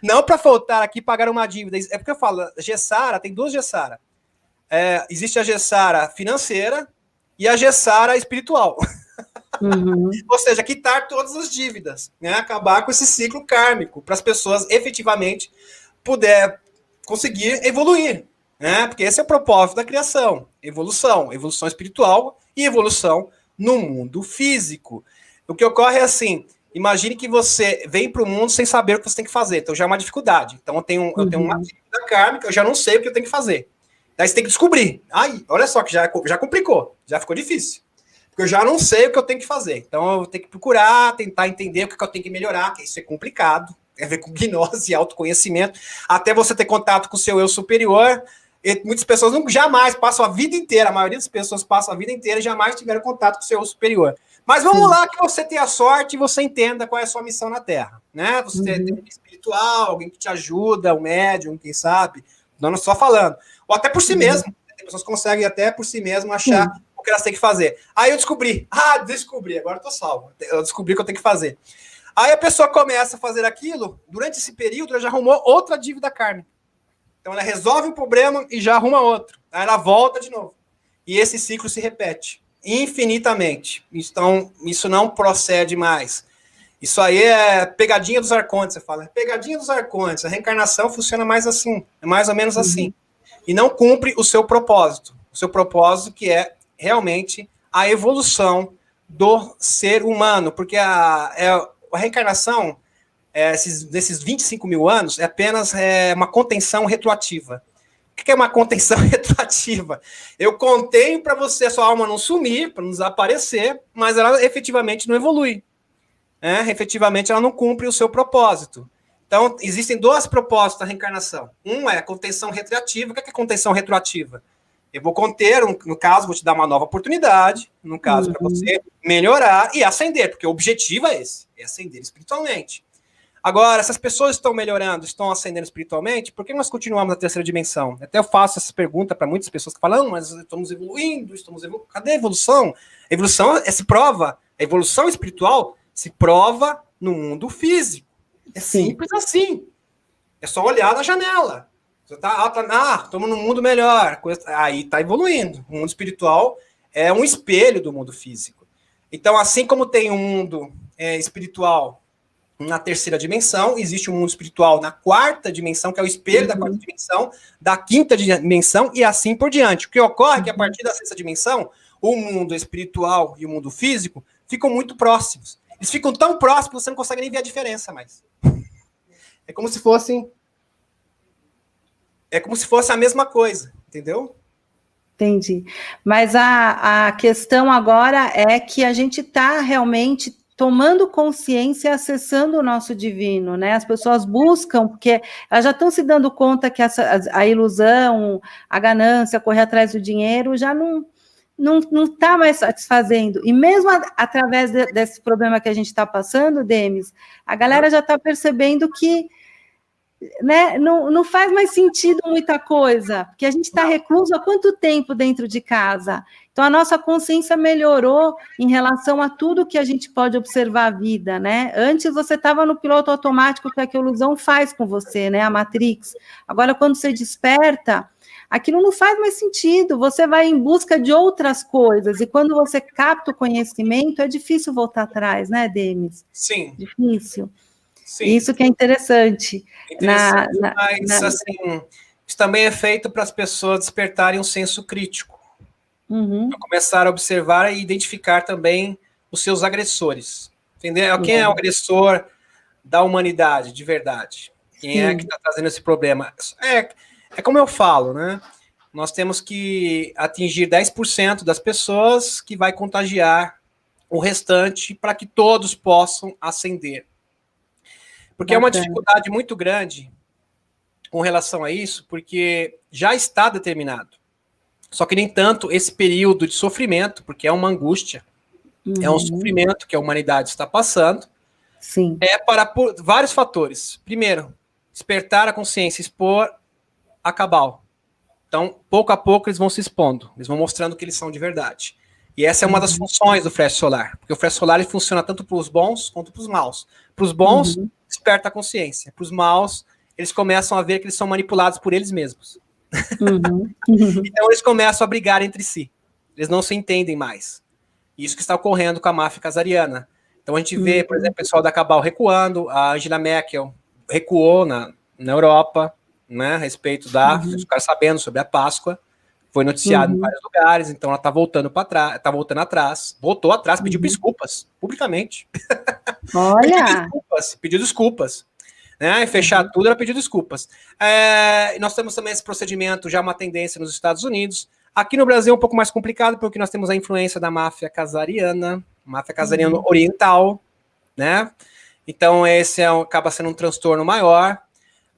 [SPEAKER 2] Não para voltar aqui e pagar uma dívida. É porque eu falo, Gessara, tem duas Gessara. Existe a Gessara financeira e a Gessara espiritual.
[SPEAKER 1] Uhum.
[SPEAKER 2] Ou seja, quitar todas as dívidas, né? Acabar com esse ciclo kármico, para as pessoas efetivamente puder conseguir evoluir, né? Porque esse é o propósito da criação, evolução espiritual e evolução no mundo físico. O que ocorre é assim, imagine que você vem para o mundo sem saber o que você tem que fazer, então já é uma dificuldade. Então eu tenho uma dívida kármica, eu já não sei o que eu tenho que fazer. Daí você tem que descobrir. Aí, olha só que já complicou, já ficou difícil. Porque eu já não sei o que eu tenho que fazer. Então eu tenho que procurar, tentar entender o que eu tenho que melhorar, que isso é complicado, tem a ver com gnose e autoconhecimento, até você ter contato com o seu eu superior. E muitas pessoas jamais passam a vida inteira, a maioria das pessoas passam a vida inteira e jamais tiveram contato com o seu eu superior. Mas vamos lá que você tenha a sorte e você entenda qual é a sua missão na Terra, né? Você tem um espiritual, alguém que te ajuda, um médium, quem sabe, não só falando. Ou até por si mesmo. As pessoas conseguem até por si mesmo achar o que elas têm que fazer. Aí eu descobri, agora eu tô salvo. Eu descobri o que eu tenho que fazer. Aí a pessoa começa a fazer aquilo, durante esse período ela já arrumou outra dívida kármica. Então ela resolve um problema e já arruma outro. Aí ela volta de novo. E esse ciclo se repete infinitamente. Então isso não procede mais. Isso aí é pegadinha dos arcontes, você fala. Pegadinha dos arcontes. A reencarnação funciona mais assim, é mais ou menos assim. E não cumpre o seu propósito. O seu propósito que é realmente a evolução do ser humano. Porque a reencarnação, desses 25 mil anos, é apenas uma contenção retroativa. O que é uma contenção retroativa? Eu contenho para você a sua alma não sumir, para não desaparecer, mas ela efetivamente não evolui. Efetivamente ela não cumpre o seu propósito. Então, existem dois propósitos da reencarnação. Um é a contenção retroativa. O que é contenção retroativa? Eu vou conter, no caso, vou te dar uma nova oportunidade, no caso, para você melhorar e ascender, porque o objetivo é esse, é ascender espiritualmente. Agora, essas pessoas estão melhorando, estão ascendendo espiritualmente, por que nós continuamos na terceira dimensão? Até eu faço essa pergunta para muitas pessoas que falam, mas estamos evoluindo, cadê a evolução? A evolução se prova, a evolução espiritual se prova no mundo físico. É simples assim. É só olhar na janela. Você estamos num mundo melhor. Aí está evoluindo. O mundo espiritual é um espelho do mundo físico. Então, assim como tem um mundo espiritual na terceira dimensão, existe um mundo espiritual na quarta dimensão, que é o espelho da quarta dimensão, da quinta dimensão e assim por diante. O que ocorre é que a partir da sexta dimensão, o mundo espiritual e o mundo físico ficam muito próximos. Eles ficam tão próximos que você não consegue nem ver a diferença mais. É como se fosse a mesma coisa, entendeu?
[SPEAKER 1] Entendi. Mas a questão agora é que a gente está realmente tomando consciência e acessando o nosso divino, né? As pessoas buscam, porque elas já estão se dando conta que a ilusão, a ganância, correr atrás do dinheiro já não está mais satisfazendo. E mesmo através desse problema que a gente está passando, Demis, a galera já está percebendo que, né, não faz mais sentido muita coisa, porque a gente está recluso há quanto tempo dentro de casa? Então, a nossa consciência melhorou em relação a tudo que a gente pode observar a vida, né? Antes você estava no piloto automático que a ilusão faz com você, né? A Matrix. Agora, quando você desperta, aquilo não faz mais sentido, você vai em busca de outras coisas, e quando você capta o conhecimento, é difícil voltar atrás, né, Demis?
[SPEAKER 2] Sim.
[SPEAKER 1] Difícil.
[SPEAKER 2] Sim.
[SPEAKER 1] Isso que é interessante.
[SPEAKER 2] Mas, assim, isso também é feito para as pessoas despertarem um senso crítico. Para começar a observar e identificar também os seus agressores. Entendeu? Quem é o agressor da humanidade, de verdade? Quem é que está trazendo esse problema? É como eu falo, né? Nós temos que atingir 10% das pessoas que vai contagiar o restante para que todos possam ascender. Porque é uma dificuldade muito grande com relação a isso, porque já está determinado. Só que nem tanto esse período de sofrimento, porque é uma angústia, é um sofrimento que a humanidade está passando, por vários fatores. Primeiro, despertar a consciência, expor a cabal. Então, pouco a pouco, eles vão se expondo, eles vão mostrando que eles são de verdade. E essa é uma das funções do flash solar, porque o flash solar ele funciona tanto para os bons quanto para os maus. Para os bons, desperta a consciência. Para os maus, eles começam a ver que eles são manipulados por eles mesmos. Então, eles começam a brigar entre si. eles não se entendem mais. Isso que está ocorrendo com a máfia casariana. Então a gente vê, por exemplo, o pessoal da Cabal recuando, a Angela Merkel recuou na Europa, né, a respeito da, ficar sabendo sobre a Páscoa, foi noticiado em vários lugares, então ela está voltando para trás, está voltando atrás, voltou atrás, pediu desculpas, publicamente.
[SPEAKER 1] Olha!
[SPEAKER 2] Pediu desculpas. Né, e fechar tudo, ela pediu desculpas. Nós temos também esse procedimento, já uma tendência nos Estados Unidos. Aqui no Brasil é um pouco mais complicado, porque nós temos a influência da máfia casariana oriental, né? Então esse acaba sendo um transtorno maior,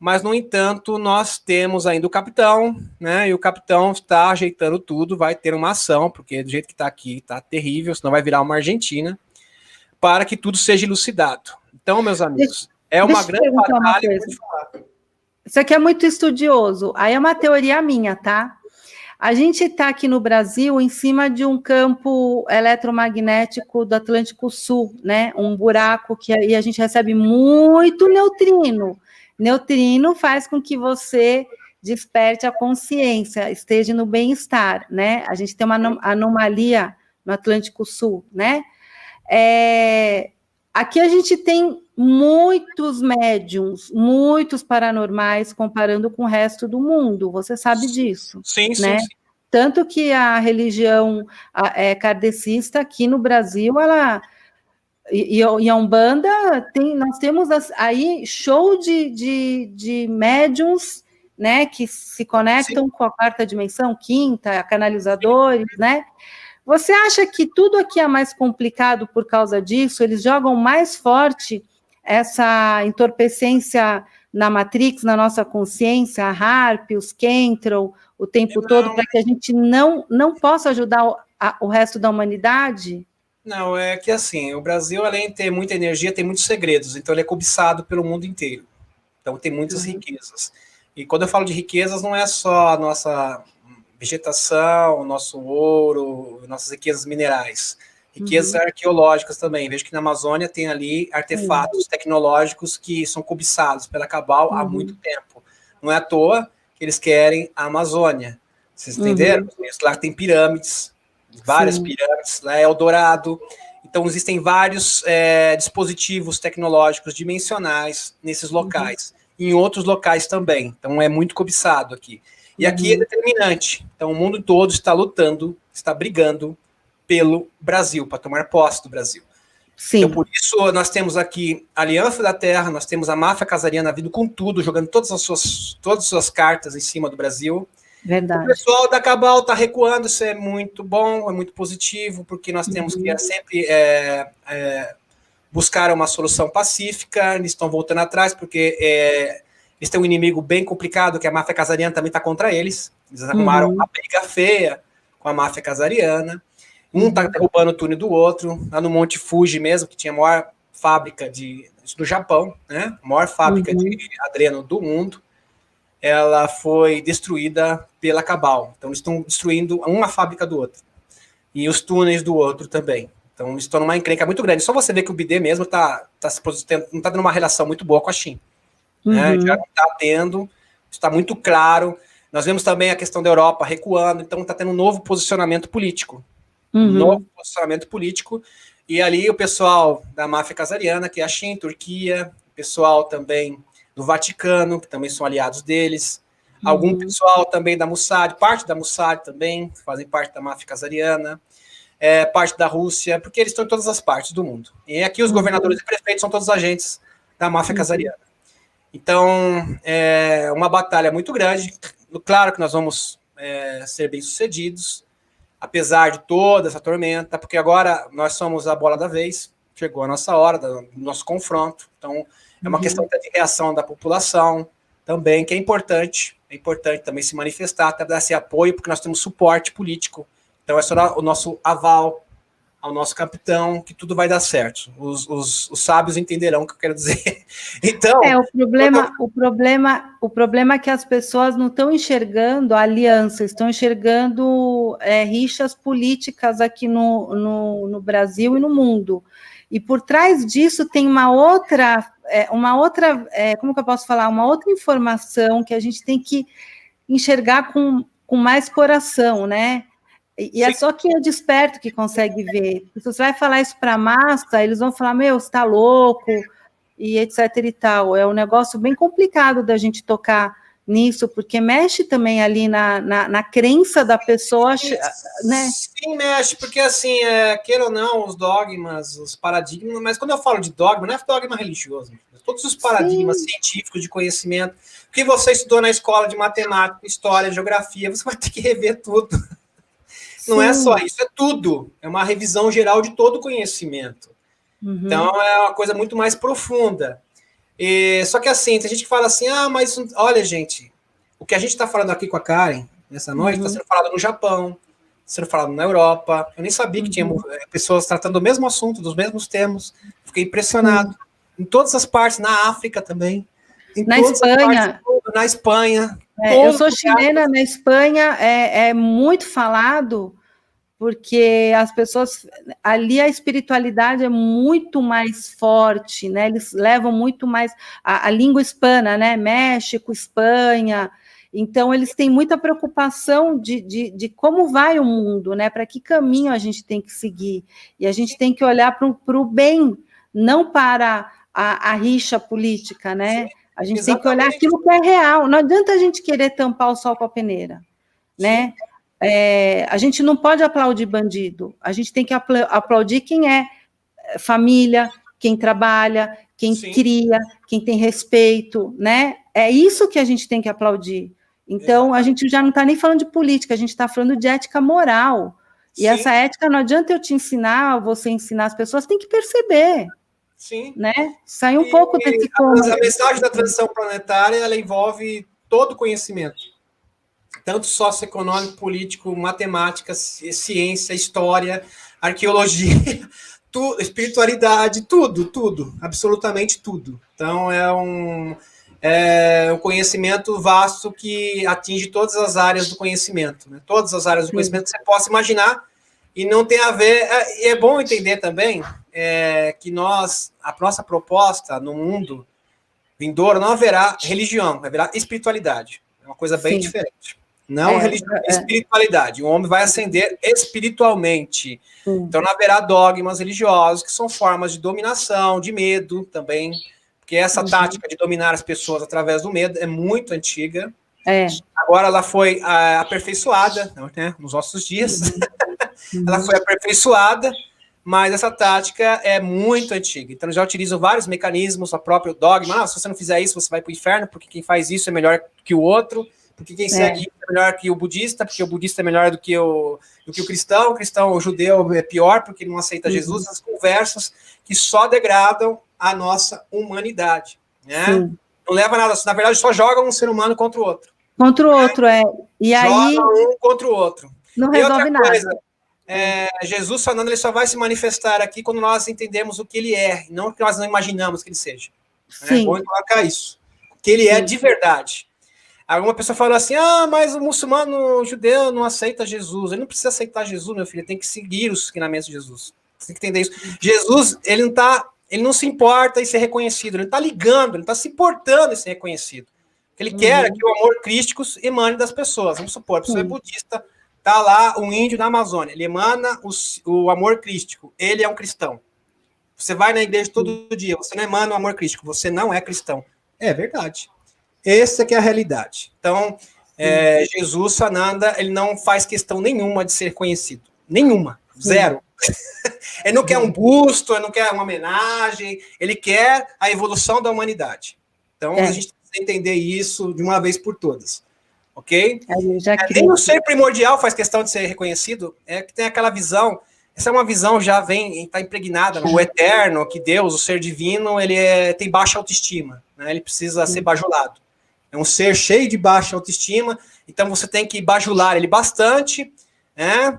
[SPEAKER 2] mas, no entanto, nós temos ainda o capitão, né? E o capitão está ajeitando tudo, vai ter uma ação, porque do jeito que está aqui, está terrível, senão vai virar uma Argentina, para que tudo seja elucidado. Então, meus amigos, é uma grande batalha.
[SPEAKER 1] Isso aqui é muito estudioso. Aí é uma teoria minha, tá? A gente está aqui no Brasil em cima de um campo eletromagnético do Atlântico Sul, né? Um buraco que aí a gente recebe muito neutrino. Neutrino faz com que você desperte a consciência, esteja no bem-estar, né? A gente tem uma anomalia no Atlântico Sul, né? Aqui a gente tem muitos médiums, muitos paranormais, comparando com o resto do mundo. Você sabe disso,
[SPEAKER 2] sim,
[SPEAKER 1] né?
[SPEAKER 2] Sim.
[SPEAKER 1] Tanto que a religião kardecista aqui no Brasil, ela... E a Umbanda, nós temos aí show de médiums, né, que se conectam com a quarta dimensão, quinta, canalizadores, né? Você acha que tudo aqui é mais complicado por causa disso? Eles jogam mais forte essa entorpecência na Matrix, na nossa consciência, a Harp, os Kentron, o tempo todo, para que a gente não possa ajudar o resto da humanidade?
[SPEAKER 2] Não, é que assim, o Brasil, além de ter muita energia, tem muitos segredos, então ele é cobiçado pelo mundo inteiro. Então tem muitas riquezas. E quando eu falo de riquezas, não é só a nossa vegetação, o nosso ouro, nossas riquezas minerais. Riquezas arqueológicas também. Vejo que na Amazônia tem ali artefatos tecnológicos que são cobiçados pela Cabal há muito tempo. Não é à toa que eles querem a Amazônia. Vocês entenderam? Lá tem pirâmides, várias pirâmides, lá é Eldorado. Então, existem vários dispositivos tecnológicos dimensionais nesses locais. Em outros locais também. Então, é muito cobiçado aqui. E aqui é determinante. Então, o mundo todo está lutando, está brigando pelo Brasil, para tomar posse do Brasil. Sim. Então, por isso, nós temos aqui a Aliança da Terra, nós temos a máfia casariana vindo com tudo, jogando todas as suas cartas em cima do Brasil.
[SPEAKER 1] Verdade.
[SPEAKER 2] O pessoal da Cabal está recuando, isso é muito bom, é muito positivo, porque nós temos que sempre buscar uma solução pacífica, eles estão voltando atrás, porque eles têm um inimigo bem complicado, que a máfia casariana também está contra eles. Eles arrumaram uma briga feia com a máfia casariana. Um está derrubando o túnel do outro, lá no Monte Fuji mesmo, que tinha a maior fábrica do Japão, né? A maior fábrica de adreno do mundo. Ela foi destruída pela Cabal. Então, eles estão destruindo uma fábrica do outro. E os túneis do outro também. Então, eles estão numa encrenca muito grande. Só você ver que o BD mesmo não está dando uma relação muito boa com a China. Né? Já não está tendo, está muito claro. Nós vemos também a questão da Europa recuando, então está tendo um novo posicionamento político. Novo posicionamento político. E ali o pessoal da máfia casariana, que é a China, Turquia, o pessoal também do Vaticano, que também são aliados deles, algum pessoal também da Mossad, parte da Mossad também, fazem parte da máfia casariana, parte da Rússia, porque eles estão em todas as partes do mundo. E aqui os governadores e prefeitos são todos agentes da máfia casariana. Então, é uma batalha muito grande. Claro que nós vamos ser bem-sucedidos, apesar de toda essa tormenta, porque agora nós somos a bola da vez, chegou a nossa hora do nosso confronto. Então, é uma questão de reação da população também, que é importante também se manifestar, até dar esse apoio, porque nós temos suporte político. Então, é só o nosso aval ao nosso capitão, que tudo vai dar certo. Os sábios entenderão o que eu quero dizer. Então...
[SPEAKER 1] O problema é que as pessoas não estão enxergando a aliança, estão enxergando rixas políticas aqui no Brasil e no mundo. E por trás disso tem uma outra, como que eu posso falar? Uma outra informação que a gente tem que enxergar com mais coração, né? E é só quem é desperto que consegue ver. Se você vai falar isso para a massa, eles vão falar, meu, você está louco, e etc e tal. É um negócio bem complicado da gente tocar nisso, porque mexe também ali na crença da pessoa, né?
[SPEAKER 2] Sim, mexe, porque assim, queira ou não, os dogmas, os paradigmas, mas quando eu falo de dogma, não é dogma religioso, todos os paradigmas científicos de conhecimento, que você estudou na escola de matemática, história, geografia, você vai ter que rever tudo. Não é só isso, é tudo. É uma revisão geral de todo o conhecimento. Uhum. Então, é uma coisa muito mais profunda. Só que assim, tem gente que fala assim, mas olha, gente, o que a gente está falando aqui com a Karen nessa noite está sendo falado no Japão, está sendo falado na Europa. Eu nem sabia que tinha pessoas tratando do mesmo assunto, dos mesmos temas. Fiquei impressionado. Em todas as partes, na África também.
[SPEAKER 1] Na Espanha.
[SPEAKER 2] Na Espanha.
[SPEAKER 1] Eu sou chilena, na Espanha é muito falado, porque as pessoas, ali a espiritualidade é muito mais forte, né? Eles levam muito mais a língua hispana, né? México, Espanha. Então, eles têm muita preocupação de como vai o mundo, né? Para que caminho a gente tem que seguir. E a gente tem que olhar para o bem, não para a rixa política, né? A gente tem que olhar aquilo que é real. Não adianta a gente querer tampar o sol com a peneira, né? A gente não pode aplaudir bandido. A gente tem que aplaudir quem é família, quem trabalha, quem cria, quem tem respeito, né? É isso que a gente tem que aplaudir. Então, a gente já não está nem falando de política, a gente está falando de ética moral. E essa ética, não adianta eu te ensinar, você ensinar as pessoas, tem que perceber.
[SPEAKER 2] Sim.
[SPEAKER 1] Né? Sair um pouco desse
[SPEAKER 2] a mensagem da transição planetária, ela envolve todo o conhecimento, tanto socioeconômico, político, matemática, ciência, história, arqueologia, espiritualidade, tudo, absolutamente tudo. Então, é um conhecimento vasto que atinge todas as áreas do conhecimento, né? Todas as áreas do conhecimento que você possa imaginar, e não tem a ver... E é bom entender também que a nossa proposta no mundo vindouro não haverá religião, haverá espiritualidade. É uma coisa bem diferente. Não religião, espiritualidade. O homem vai ascender espiritualmente. Então não haverá dogmas religiosos, que são formas de dominação, de medo também, porque essa tática de dominar as pessoas através do medo é muito antiga. Agora ela foi aperfeiçoada, né, nos nossos dias. Ela foi aperfeiçoada, mas essa tática é muito antiga. Então, já utilizam vários mecanismos, o próprio dogma. Se você não fizer isso, você vai para o inferno, porque quem faz isso é melhor que o outro, porque quem segue isso é melhor que o budista, porque o budista é melhor do que o cristão, o judeu é pior, porque ele não aceita Jesus. As conversas que só degradam a nossa humanidade. Né? Não leva nada. Na verdade, só joga um ser humano contra o outro.
[SPEAKER 1] Contra o outro, E aí...
[SPEAKER 2] Joga um contra o outro.
[SPEAKER 1] Não resolve nada.
[SPEAKER 2] Jesus falando, ele só vai se manifestar aqui quando nós entendemos o que ele é, não o que nós não imaginamos que ele seja. É bom colocar isso. O que ele é de verdade. Alguma pessoa falou assim, mas o muçulmano, o judeu não aceita Jesus. Ele não precisa aceitar Jesus, meu filho, ele tem que seguir os ensinamentos de Jesus. Você tem que entender isso. Jesus, ele não se importa em ser reconhecido, ele está ligando, ele está se importando em ser reconhecido. Ele quer que o amor crístico emane das pessoas. Vamos supor, a pessoa é budista, está lá um índio na Amazônia, ele emana o amor crístico, ele é um cristão. Você vai na igreja todo dia, você não emana o amor crístico, você não é cristão. É verdade. Essa que é a realidade. Então, Jesus, Sananda, ele não faz questão nenhuma de ser conhecido. Nenhuma. Zero. Ele não quer um busto, ele não quer uma homenagem, ele quer a evolução da humanidade. Então, a gente precisa entender isso de uma vez por todas. Ok? Nem o ser primordial faz questão de ser reconhecido, que tem aquela visão, essa é uma visão já está impregnada no eterno, que Deus, o ser divino, ele tem baixa autoestima, né? Ele precisa ser bajulado. É um ser cheio de baixa autoestima, então você tem que bajular ele bastante, né?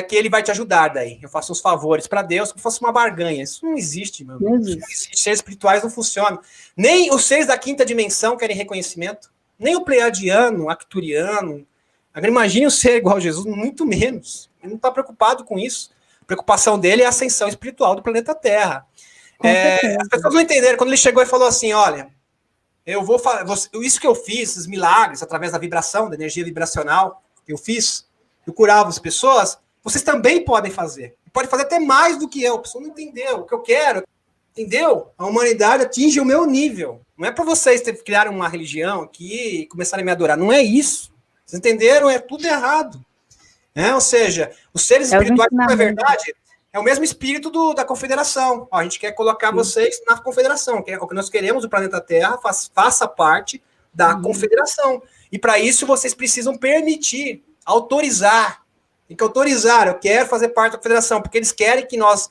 [SPEAKER 2] Que ele vai te ajudar daí. Eu faço uns favores para Deus, como se fosse uma barganha. Isso não existe, meu amigo. Não existe. Seres espirituais não funcionam. Nem os seres da quinta dimensão querem reconhecimento. Nem o pleiadiano, o arcturiano. Agora, imagine o ser igual a Jesus, muito menos. Ele não está preocupado com isso. A preocupação dele é a ascensão espiritual do planeta Terra. As pessoas não entenderam. Quando ele chegou e falou assim, olha, eu isso que eu fiz, esses milagres, através da vibração, da energia vibracional que eu fiz, eu curava as pessoas, vocês também podem fazer. Pode fazer até mais do que eu. A pessoa não entendeu o que eu quero. Entendeu? A humanidade atinge o meu nível. Não é para vocês criarem uma religião aqui e começarem a me adorar. Não é isso. Vocês entenderam? É tudo errado. Ou seja, os seres espirituais, na verdade, é o mesmo espírito da confederação. Ó, a gente quer colocar vocês na confederação, que é o que nós queremos, o planeta Terra faça parte da confederação. E para isso vocês precisam permitir, autorizar. Tem que autorizar, eu quero fazer parte da confederação, porque eles querem que nós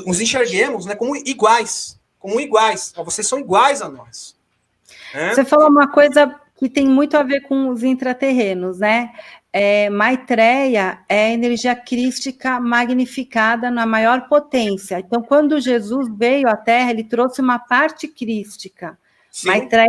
[SPEAKER 2] os enxerguemos, né, como iguais. Ó, vocês são iguais a nós.
[SPEAKER 1] Você falou uma coisa que tem muito a ver com os intraterrenos, né? Maitreya é a energia crística magnificada na maior potência. Então, quando Jesus veio à Terra, ele trouxe uma parte crística. Sim. Maitreya,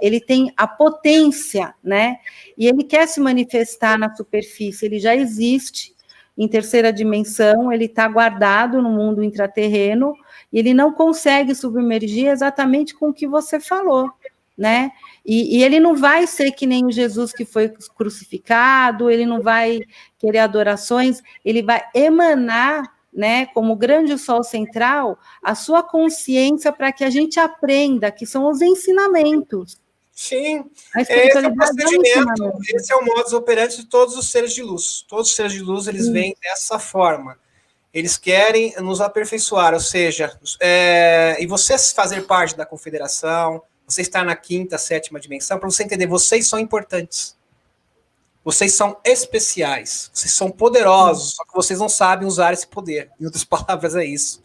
[SPEAKER 1] ele tem a potência, né? E ele quer se manifestar na superfície, ele já existe em terceira dimensão, ele está guardado no mundo intraterreno, e ele não consegue submergir exatamente com o que você falou, né? E ele não vai ser que nem o Jesus que foi crucificado, ele não vai querer adorações, ele vai emanar, né, como grande sol central, a sua consciência para que a gente aprenda, que são os ensinamentos.
[SPEAKER 2] Sim, esse é o procedimento, esse é o modus operandi de todos os seres de luz. Todos os seres de luz, eles vêm dessa forma. Eles querem nos aperfeiçoar, ou seja, e você fazer parte da confederação, você estar na quinta, sétima dimensão, para você entender, vocês são importantes. Vocês são especiais, vocês são poderosos, só que vocês não sabem usar esse poder. Em outras palavras, é isso.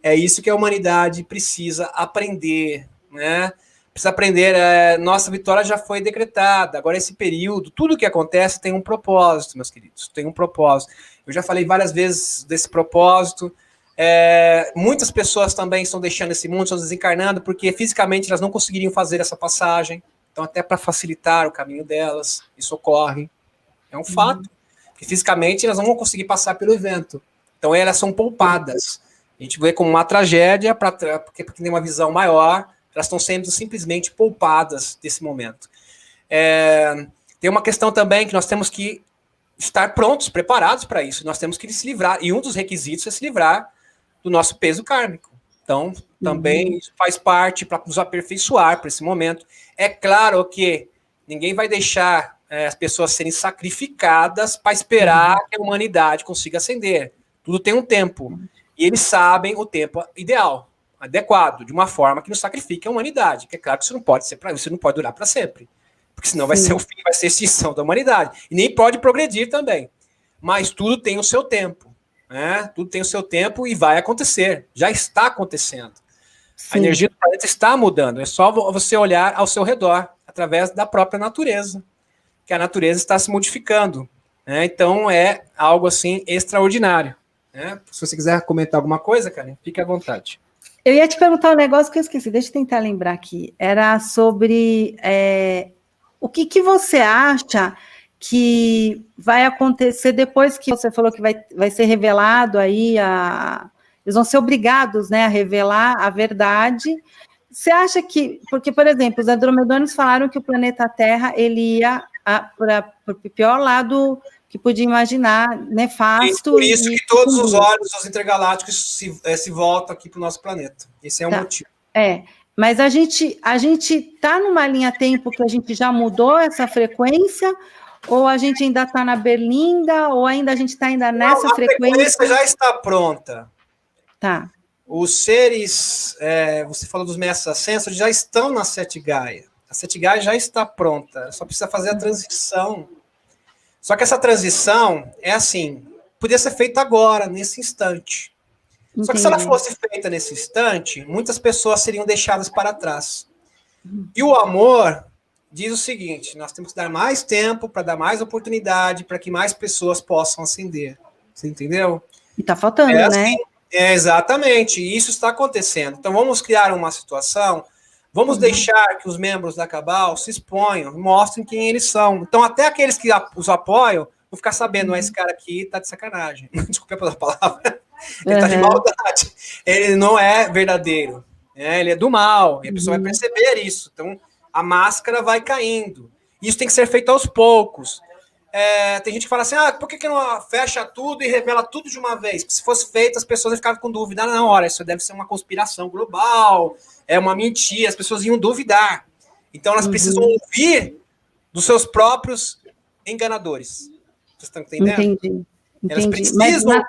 [SPEAKER 2] É isso que a humanidade precisa aprender, né? Precisa aprender, nossa vitória já foi decretada, agora esse período, tudo que acontece tem um propósito, meus queridos, tem um propósito. Eu já falei várias vezes desse propósito, muitas pessoas também estão deixando esse mundo, estão desencarnando, porque fisicamente elas não conseguiriam fazer essa passagem, então até para facilitar o caminho delas, isso ocorre, é um fato, porque fisicamente elas não vão conseguir passar pelo evento, então elas são poupadas, a gente vê como uma tragédia, porque tem uma visão maior, elas estão sendo simplesmente poupadas desse momento. Tem uma questão também que nós temos que estar prontos, preparados para isso. Nós temos que se livrar, e um dos requisitos é se livrar do nosso peso kármico. Então, também isso faz parte para nos aperfeiçoar para esse momento. É claro que ninguém vai deixar as pessoas serem sacrificadas para esperar que a humanidade consiga ascender. Tudo tem um tempo. E eles sabem o tempo ideal, adequado, de uma forma que não sacrifique a humanidade. Que é claro que isso não pode ser isso não pode durar para sempre. Porque senão vai ser o fim, vai ser a extinção da humanidade. E nem pode progredir também. Mas tudo tem o seu tempo. Né? Tudo tem o seu tempo e vai acontecer. Já está acontecendo. Sim. A energia do planeta está mudando. É só você olhar ao seu redor, através da própria natureza. Que a natureza está se modificando. Né? Então é algo assim extraordinário. Né? Se você quiser comentar alguma coisa, Karen, fique à vontade.
[SPEAKER 1] Eu ia te perguntar um negócio que eu esqueci, deixa eu tentar lembrar aqui. Era sobre o que você acha que vai acontecer depois que você falou que vai ser revelado aí, eles vão ser obrigados, né, a revelar a verdade. Você acha que, porque, por exemplo, os andromedônios falaram que o planeta Terra ele ia para o pior lado que podia imaginar, nefasto.
[SPEAKER 2] Por isso que todos os olhos dos intergalácticos se voltam aqui para o nosso planeta. Esse é o motivo.
[SPEAKER 1] Mas a gente está numa linha-tempo que a gente já mudou essa frequência, ou a gente ainda está na berlinda, ou ainda a gente está ainda nessa frequência?
[SPEAKER 2] A frequência já está pronta.
[SPEAKER 1] Tá.
[SPEAKER 2] Os seres, você falou dos mestres ascensos, já estão na Sete Gaia. A Sete Gaia já está pronta, só precisa fazer a transição. Só que essa transição é assim, podia ser feita agora, nesse instante. Entendi. Só que se ela fosse feita nesse instante, muitas pessoas seriam deixadas para trás. E o amor diz o seguinte, nós temos que dar mais tempo, para dar mais oportunidade, para que mais pessoas possam ascender. Você entendeu?
[SPEAKER 1] E está faltando, né?
[SPEAKER 2] Exatamente, e isso está acontecendo. Então vamos criar uma situação, vamos deixar que os membros da Cabal se exponham, mostrem quem eles são. Então até aqueles que os apoiam vão ficar sabendo, esse cara aqui tá de sacanagem. Desculpa pela palavra. Ele tá de maldade. Ele não é verdadeiro. Ele é do mal. E a pessoa vai perceber isso. Então, a máscara vai caindo. Isso tem que ser feito aos poucos. tem gente que fala assim, por que não fecha tudo e revela tudo de uma vez? Porque se fosse feito, as pessoas iam ficar com dúvida na hora, isso deve ser uma conspiração global, é uma mentira, as pessoas iam duvidar. Então elas precisam ouvir dos seus próprios enganadores. Vocês estão entendendo?
[SPEAKER 1] Entendi.
[SPEAKER 2] Elas precisam...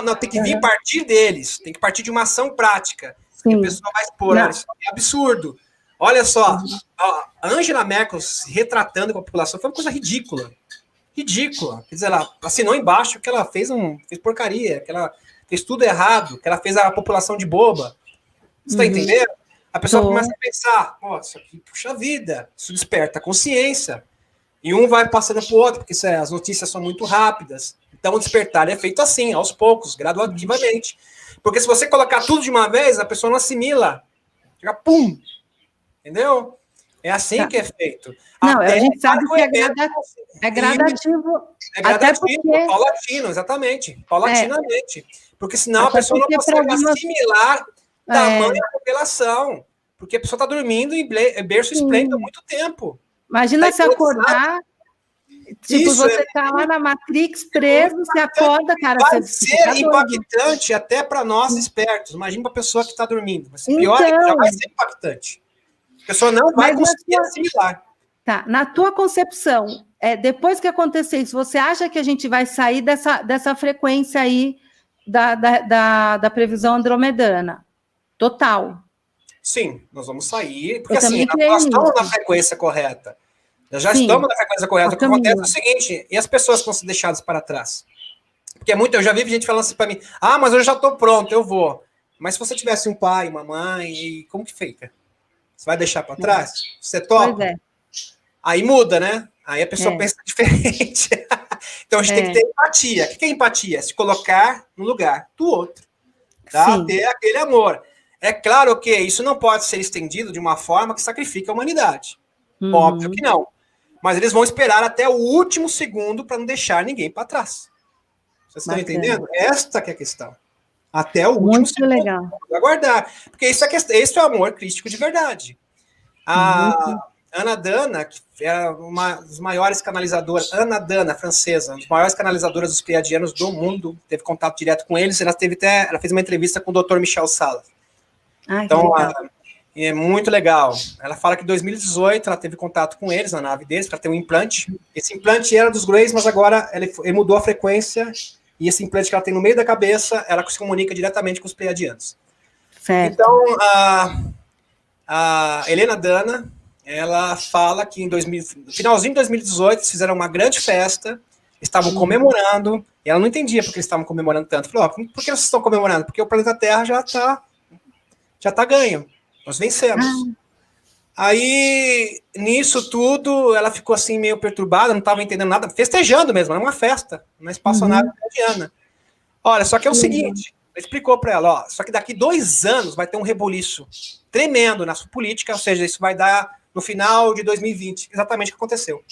[SPEAKER 2] Não, tem que vir a partir deles, tem que partir de uma ação prática. Sim. Que a pessoa vai expor, isso é absurdo. Olha só, a Angela Merkel se retratando com a população foi uma coisa ridícula. Ridícula. Quer dizer, ela assinou embaixo que ela fez porcaria, que ela fez tudo errado, que ela fez a população de boba. Você está entendendo? A pessoa começa a pensar, isso aqui, puxa vida, isso desperta a consciência. E um vai passando para o outro, porque as notícias são muito rápidas. Então, o despertar é feito assim, aos poucos, graduativamente. Porque se você colocar tudo de uma vez, a pessoa não assimila. Chega, pum! Entendeu? É assim que é feito.
[SPEAKER 1] Não, a gente sabe que é gradativo.
[SPEAKER 2] É gradativo, paulatino, exatamente. Paulatinamente. Porque senão a pessoa não consegue assimilar tamanha revelação. Porque a pessoa está dormindo em berço esplêndido há muito tempo.
[SPEAKER 1] Imagina se acordar, tipo, você está lá na Matrix preso, você acorda, cara.
[SPEAKER 2] Vai ser impactante até para nós espertos. Imagina para a pessoa que está dormindo. Mas pior, já vai ser impactante. A pessoa não vai conseguir assimilar.
[SPEAKER 1] Tá, na tua concepção, depois que acontecer isso, você acha que a gente vai sair dessa frequência aí da previsão andromedana? Total.
[SPEAKER 2] Sim, nós vamos sair, porque assim, nós estamos na frequência correta. Nós já estamos na frequência correta. O que acontece é o seguinte, e as pessoas vão ser deixadas para trás? Porque eu já vi gente falando assim para mim, mas eu já estou pronto, eu vou. Mas se você tivesse um pai, uma mãe, como que fica? Você vai deixar para trás? Você topa?
[SPEAKER 1] Pois é.
[SPEAKER 2] Aí muda, né? Aí a pessoa pensa diferente. Então a gente tem que ter empatia. O que é empatia? Se colocar no lugar do outro. Tá? Ter aquele amor. É claro que isso não pode ser estendido de uma forma que sacrifique a humanidade. Óbvio que não. Mas eles vão esperar até o último segundo para não deixar ninguém para trás. Vocês estão entendendo? Esta que é a questão. Até o último segundo.
[SPEAKER 1] Muito legal.
[SPEAKER 2] Aguardar. Porque esse é o amor crístico de verdade. A Ana Dana, que era uma das maiores canalizadoras, Ana Dana, francesa, uma das maiores canalizadoras dos pleiadianos do mundo, teve contato direto com eles, ela fez uma entrevista com o Dr. Michel Salas. Então, é muito legal. Ela fala que em 2018 ela teve contato com eles na nave deles para ter um implante. Esse implante era dos Greys, mas agora ele mudou a frequência e esse implante que ela tem no meio da cabeça, ela se comunica diretamente com os pleiadianos.
[SPEAKER 1] Certo.
[SPEAKER 2] Então, a Helena Dana, ela fala que no finalzinho de 2018 eles fizeram uma grande festa, estavam comemorando, e ela não entendia por que eles estavam comemorando tanto. Falou, por que vocês estão comemorando? Porque o planeta Terra já está ganho. Nós vencemos. Aí, nisso tudo, ela ficou assim meio perturbada, não estava entendendo nada, festejando mesmo, era uma festa, na espaçonave canadiana. Olha, só que é o seguinte, ele explicou para ela, só que daqui 2 anos vai ter um rebuliço tremendo na sua política, ou seja, isso vai dar no final de 2020, exatamente o que aconteceu.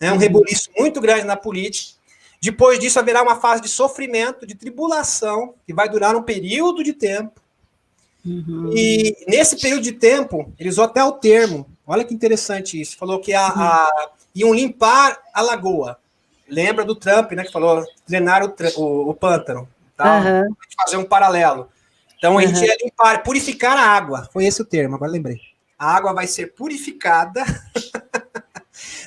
[SPEAKER 2] Um rebuliço muito grande na política. Depois disso, haverá uma fase de sofrimento, de tribulação, que vai durar um período de tempo. E nesse período de tempo, ele usou até o termo, olha que interessante isso, falou que iam limpar a lagoa. Lembra do Trump, né, que falou drenar o pântano, tá? Fazer um paralelo. Então, a gente ia limpar, purificar a água, foi esse o termo, agora lembrei. A água vai ser purificada,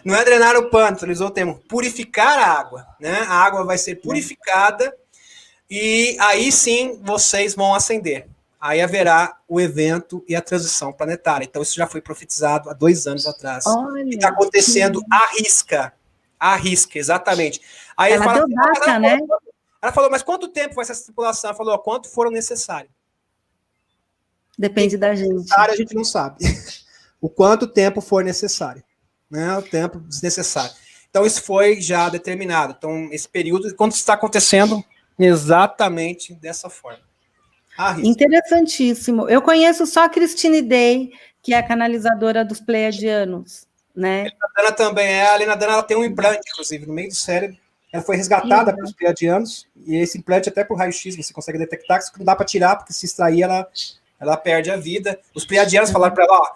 [SPEAKER 2] não é drenar o pântano, ele usou o termo purificar a água, né? A água vai ser purificada e aí sim vocês vão ascender. Aí haverá o evento e a transição planetária. Então, isso já foi profetizado há 2 anos atrás. E está acontecendo à risca, exatamente. Aí
[SPEAKER 1] ela deu data, né?
[SPEAKER 2] Ela falou, mas quanto tempo vai ser essa tripulação? Ela falou, quanto foram necessário.
[SPEAKER 1] Depende da gente.
[SPEAKER 2] A gente não sabe. O quanto tempo for necessário. Né? O tempo desnecessário. Então, isso foi já determinado. Então, esse período, quando está acontecendo, exatamente dessa forma.
[SPEAKER 1] Interessantíssimo. Eu conheço só a Christine Day, que é a canalizadora dos pleiadianos, né?
[SPEAKER 2] A Helena também é. A Helena Dana, ela tem um implante, inclusive, no meio do cérebro. Ela foi resgatada pelos pleiadianos, e esse implante, até por raio-x, você consegue detectar, que não dá para tirar, porque se extrair, ela perde a vida. Os pleiadianos falaram para ela,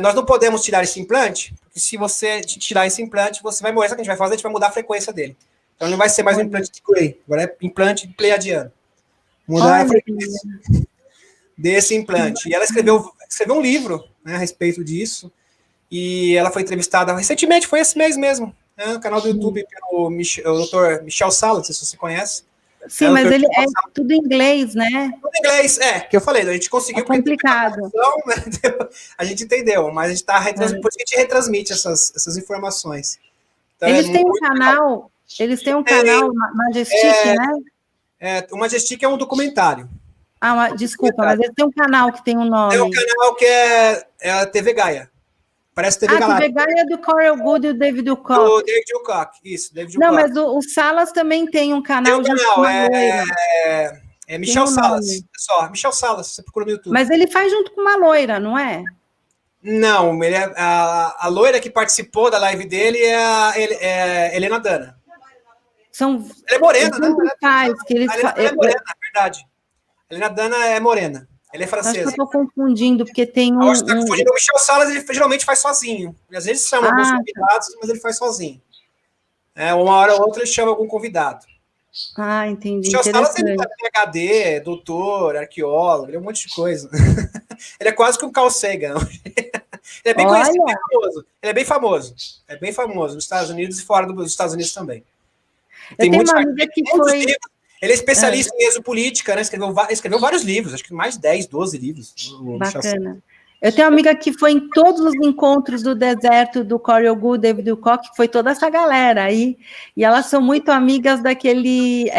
[SPEAKER 2] nós não podemos tirar esse implante, porque se você tirar esse implante, você vai morrer. Sabe o que a gente vai fazer? A gente vai mudar a frequência dele. Então, não vai ser mais um implante de Gray, agora é implante pleiadiano. Mudar a frequência desse implante. E ela escreveu um livro, né, a respeito disso, e ela foi entrevistada recentemente, foi esse mês mesmo, né, no canal do YouTube, pelo Dr. Michel Salas, não sei se você conhece.
[SPEAKER 1] Sim, mas ele é tudo em inglês, né?
[SPEAKER 2] Tudo em inglês, que eu falei, a gente conseguiu...
[SPEAKER 1] É complicado.
[SPEAKER 2] Né, a gente entendeu, mas a gente está por isso que a gente retransmite essas informações. Então, eles têm
[SPEAKER 1] um canal, Majestic, né?
[SPEAKER 2] O Majestic é um documentário.
[SPEAKER 1] Desculpa, mas ele tem um canal que tem um nome.
[SPEAKER 2] Tem um canal que é a TV Gaia. Parece TV Galáctica.
[SPEAKER 1] A TV Gaia é do Corey Goode e do David Wilcock.
[SPEAKER 2] Do David Wilcock, isso, David Wilcock.
[SPEAKER 1] Não, mas o Salas também tem um canal.
[SPEAKER 2] Tem um canal, é Michel Salas. Só, Michel Salas, você procura no YouTube.
[SPEAKER 1] Mas ele faz junto com uma loira, não é?
[SPEAKER 2] Não, a loira que participou da live dele é a Helena Dana.
[SPEAKER 1] Ela
[SPEAKER 2] é morena, né?
[SPEAKER 1] Ela
[SPEAKER 2] é morena, na verdade. A Helena Dana é morena. Ele é francesa.
[SPEAKER 1] Acho que eu estou confundindo, porque tem
[SPEAKER 2] Eu acho que está confundindo. O Michel Salas, ele geralmente faz sozinho. Às vezes chama alguns convidados, mas ele faz sozinho. Uma hora ou outra ele chama algum convidado.
[SPEAKER 1] Entendi.
[SPEAKER 2] O Michel Salas, ele é PhD, doutor, arqueólogo, ele é um monte de coisa. Ele é quase que um Carl Sagan. Ele é bem conhecido, bem famoso. Ele é bem famoso. É bem famoso nos Estados Unidos e fora dos Estados Unidos também.
[SPEAKER 1] Tem muitos livros.
[SPEAKER 2] Ele é especialista em exopolítica, né? Escreveu vários livros, acho que mais de 10, 12 livros.
[SPEAKER 1] Bacana. Eu tenho uma amiga que foi em todos os encontros do deserto do Corey Goode, David Wilcock, que foi toda essa galera aí, e elas são muito amigas daquele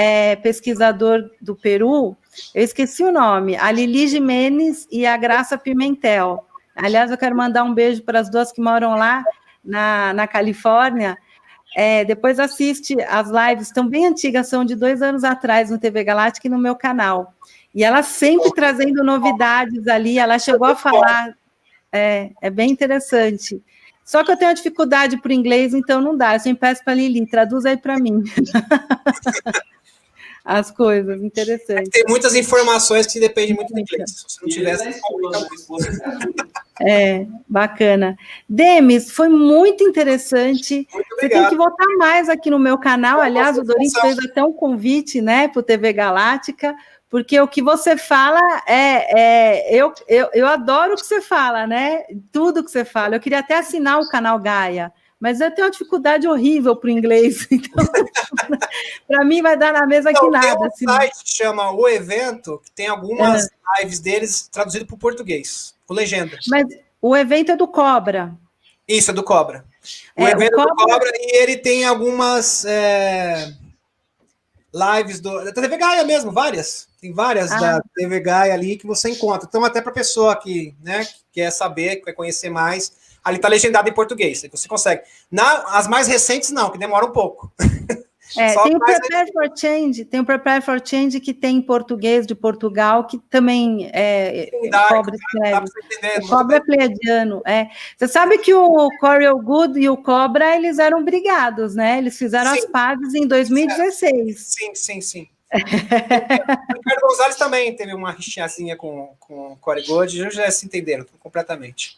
[SPEAKER 1] pesquisador do Peru, eu esqueci o nome, a Lili Jimenez e a Graça Pimentel. Aliás, eu quero mandar um beijo para as duas que moram lá na Califórnia. Depois assiste as lives, estão bem antigas, são de 2 anos atrás no TV Galáctica e no meu canal. E ela sempre trazendo novidades ali, ela chegou a falar, é bem interessante. Só que eu tenho uma dificuldade para o inglês, então não dá, eu sempre peço para a Lili, traduz aí para mim. As coisas, interessantes.
[SPEAKER 2] Tem muitas informações que dependem muito do inglês, se não tivesse...
[SPEAKER 1] Bacana. Demis, foi muito interessante.
[SPEAKER 2] Muito
[SPEAKER 1] você tem que voltar mais aqui no meu canal. Aliás, o Dorin fez até um convite, né, para o TV Galáctica, porque o que você fala eu adoro o que você fala, né? Tudo que você fala. Eu queria até assinar o canal Gaia, mas eu tenho uma dificuldade horrível para o inglês, então para mim vai dar na mesa que nada.
[SPEAKER 2] Tem um site que chama O Evento, que tem algumas lives deles traduzidas para o português, com legenda.
[SPEAKER 1] Mas o evento é do Cobra.
[SPEAKER 2] Isso, é do Cobra. O evento é do Cobra e ele tem algumas lives da TV Gaia mesmo, várias. Tem várias da TV Gaia ali que você encontra. Então, até para a pessoa que quer saber, que quer conhecer mais, ali está legendado em português, aí você consegue. As mais recentes, não, que demora um pouco.
[SPEAKER 1] Tem o Prepare for Change, que tem em português de Portugal, que também o Cobra escreve. O Cobra é pleiadiano. Você sabe que o Corey Goode e o Cobra, eles eram brigados, né? Eles fizeram as pazes em 2016.
[SPEAKER 2] Sim. O Ricardo Gonzalez também teve uma rixinhazinha com o Corey Goode, e já se entenderam completamente.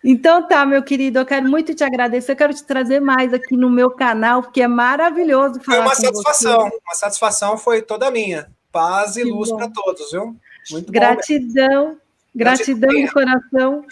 [SPEAKER 1] Então tá, meu querido, eu quero muito te agradecer, eu quero te trazer mais aqui no meu canal, porque é maravilhoso falar com você.
[SPEAKER 2] Uma satisfação foi toda minha. Paz e luz para todos, viu? Muito
[SPEAKER 1] gratidão do coração.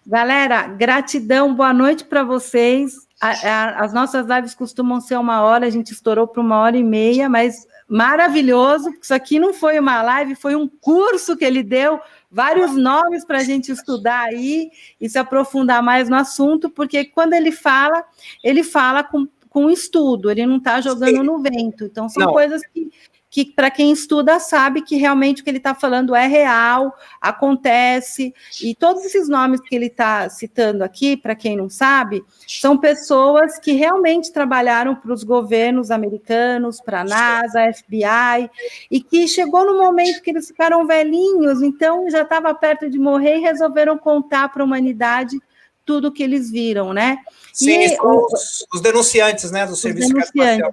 [SPEAKER 1] Galera, gratidão, boa noite para vocês. As nossas lives costumam ser 1 hora, a gente estourou para 1h30, mas maravilhoso, porque isso aqui não foi uma live, foi um curso que ele deu, vários nomes para a gente estudar aí e se aprofundar mais no assunto, porque quando ele fala com estudo, ele não está jogando no vento. Então, são coisas que para quem estuda sabe que realmente o que ele está falando é real, acontece, e todos esses nomes que ele está citando aqui, para quem não sabe, são pessoas que realmente trabalharam para os governos americanos, para a NASA, FBI, e que chegou no momento que eles ficaram velhinhos, então já estava perto de morrer e resolveram contar para a humanidade tudo o que eles viram, né?
[SPEAKER 2] Sim, os denunciantes, né, do Serviço Espacial.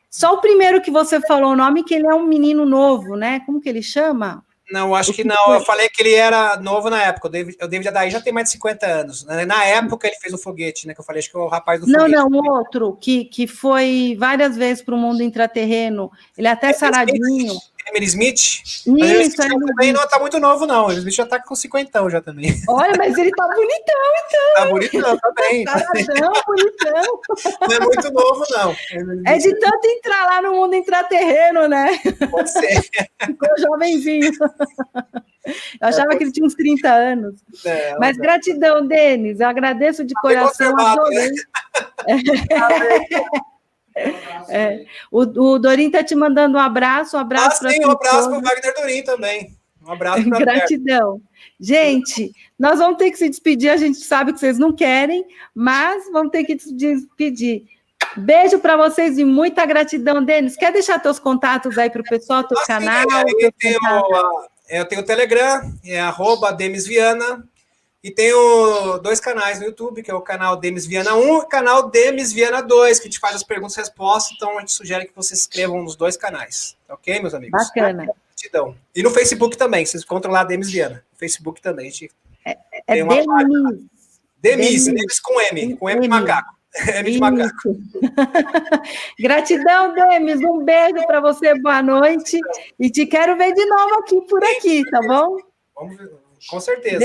[SPEAKER 1] Só o primeiro que você falou o nome, que ele é um menino novo, né? Como que ele chama?
[SPEAKER 2] Não, acho que não. Eu falei que ele era novo na época. O David Adair já tem mais de 50 anos. Né? Na época ele fez o foguete, né? Que eu falei, acho que é o rapaz do foguete.
[SPEAKER 1] Não, o outro, que foi várias vezes para o mundo intraterreno. Ele é até saradinho.
[SPEAKER 2] Emily Smith?
[SPEAKER 1] Isso,
[SPEAKER 2] também não está muito novo, não. Emily Smith já está com 50 já também.
[SPEAKER 1] Olha, mas ele tá bonitão, então.
[SPEAKER 2] Tá bonitão também.
[SPEAKER 1] Saradão, bonitão.
[SPEAKER 2] Não é muito novo, não.
[SPEAKER 1] É de tanto entrar lá no mundo intraterreno, né?
[SPEAKER 2] Pode ser.
[SPEAKER 1] Ficou jovenzinho. Eu achava que ele tinha uns 30 anos. Não, mas gratidão, Denis. Eu agradeço de coração. Adorei. O Dorim está te mandando um abraço para
[SPEAKER 2] sim, um abraço para o Wagner Dorim também. Um abraço para
[SPEAKER 1] gratidão. Gente, nós vamos ter que se despedir, a gente sabe que vocês não querem, mas vamos ter que se despedir. Beijo para vocês e muita gratidão, Denis. Quer deixar teus contatos aí para o pessoal, teu canal?
[SPEAKER 2] Eu tenho o Telegram, é @DemisViana. E tenho 2 canais no YouTube, que é o canal Demis Viana 1 e o canal Demis Viana 2, que a gente faz as perguntas e respostas, então a gente sugere que vocês se inscrevam nos 2 canais. Ok, meus amigos?
[SPEAKER 1] Bacana.
[SPEAKER 2] Gratidão. E no Facebook também, vocês encontram lá Demis Viana. No Facebook também. A gente tem uma Demis com M, com M de macaco. M de macaco.
[SPEAKER 1] Gratidão, Demis. Um beijo para você, boa noite. E te quero ver de novo aqui por aqui, tá bom?
[SPEAKER 2] Vamos ver, com certeza.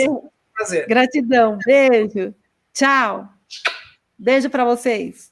[SPEAKER 1] Prazer. Gratidão, beijo. Tchau. Beijo para vocês.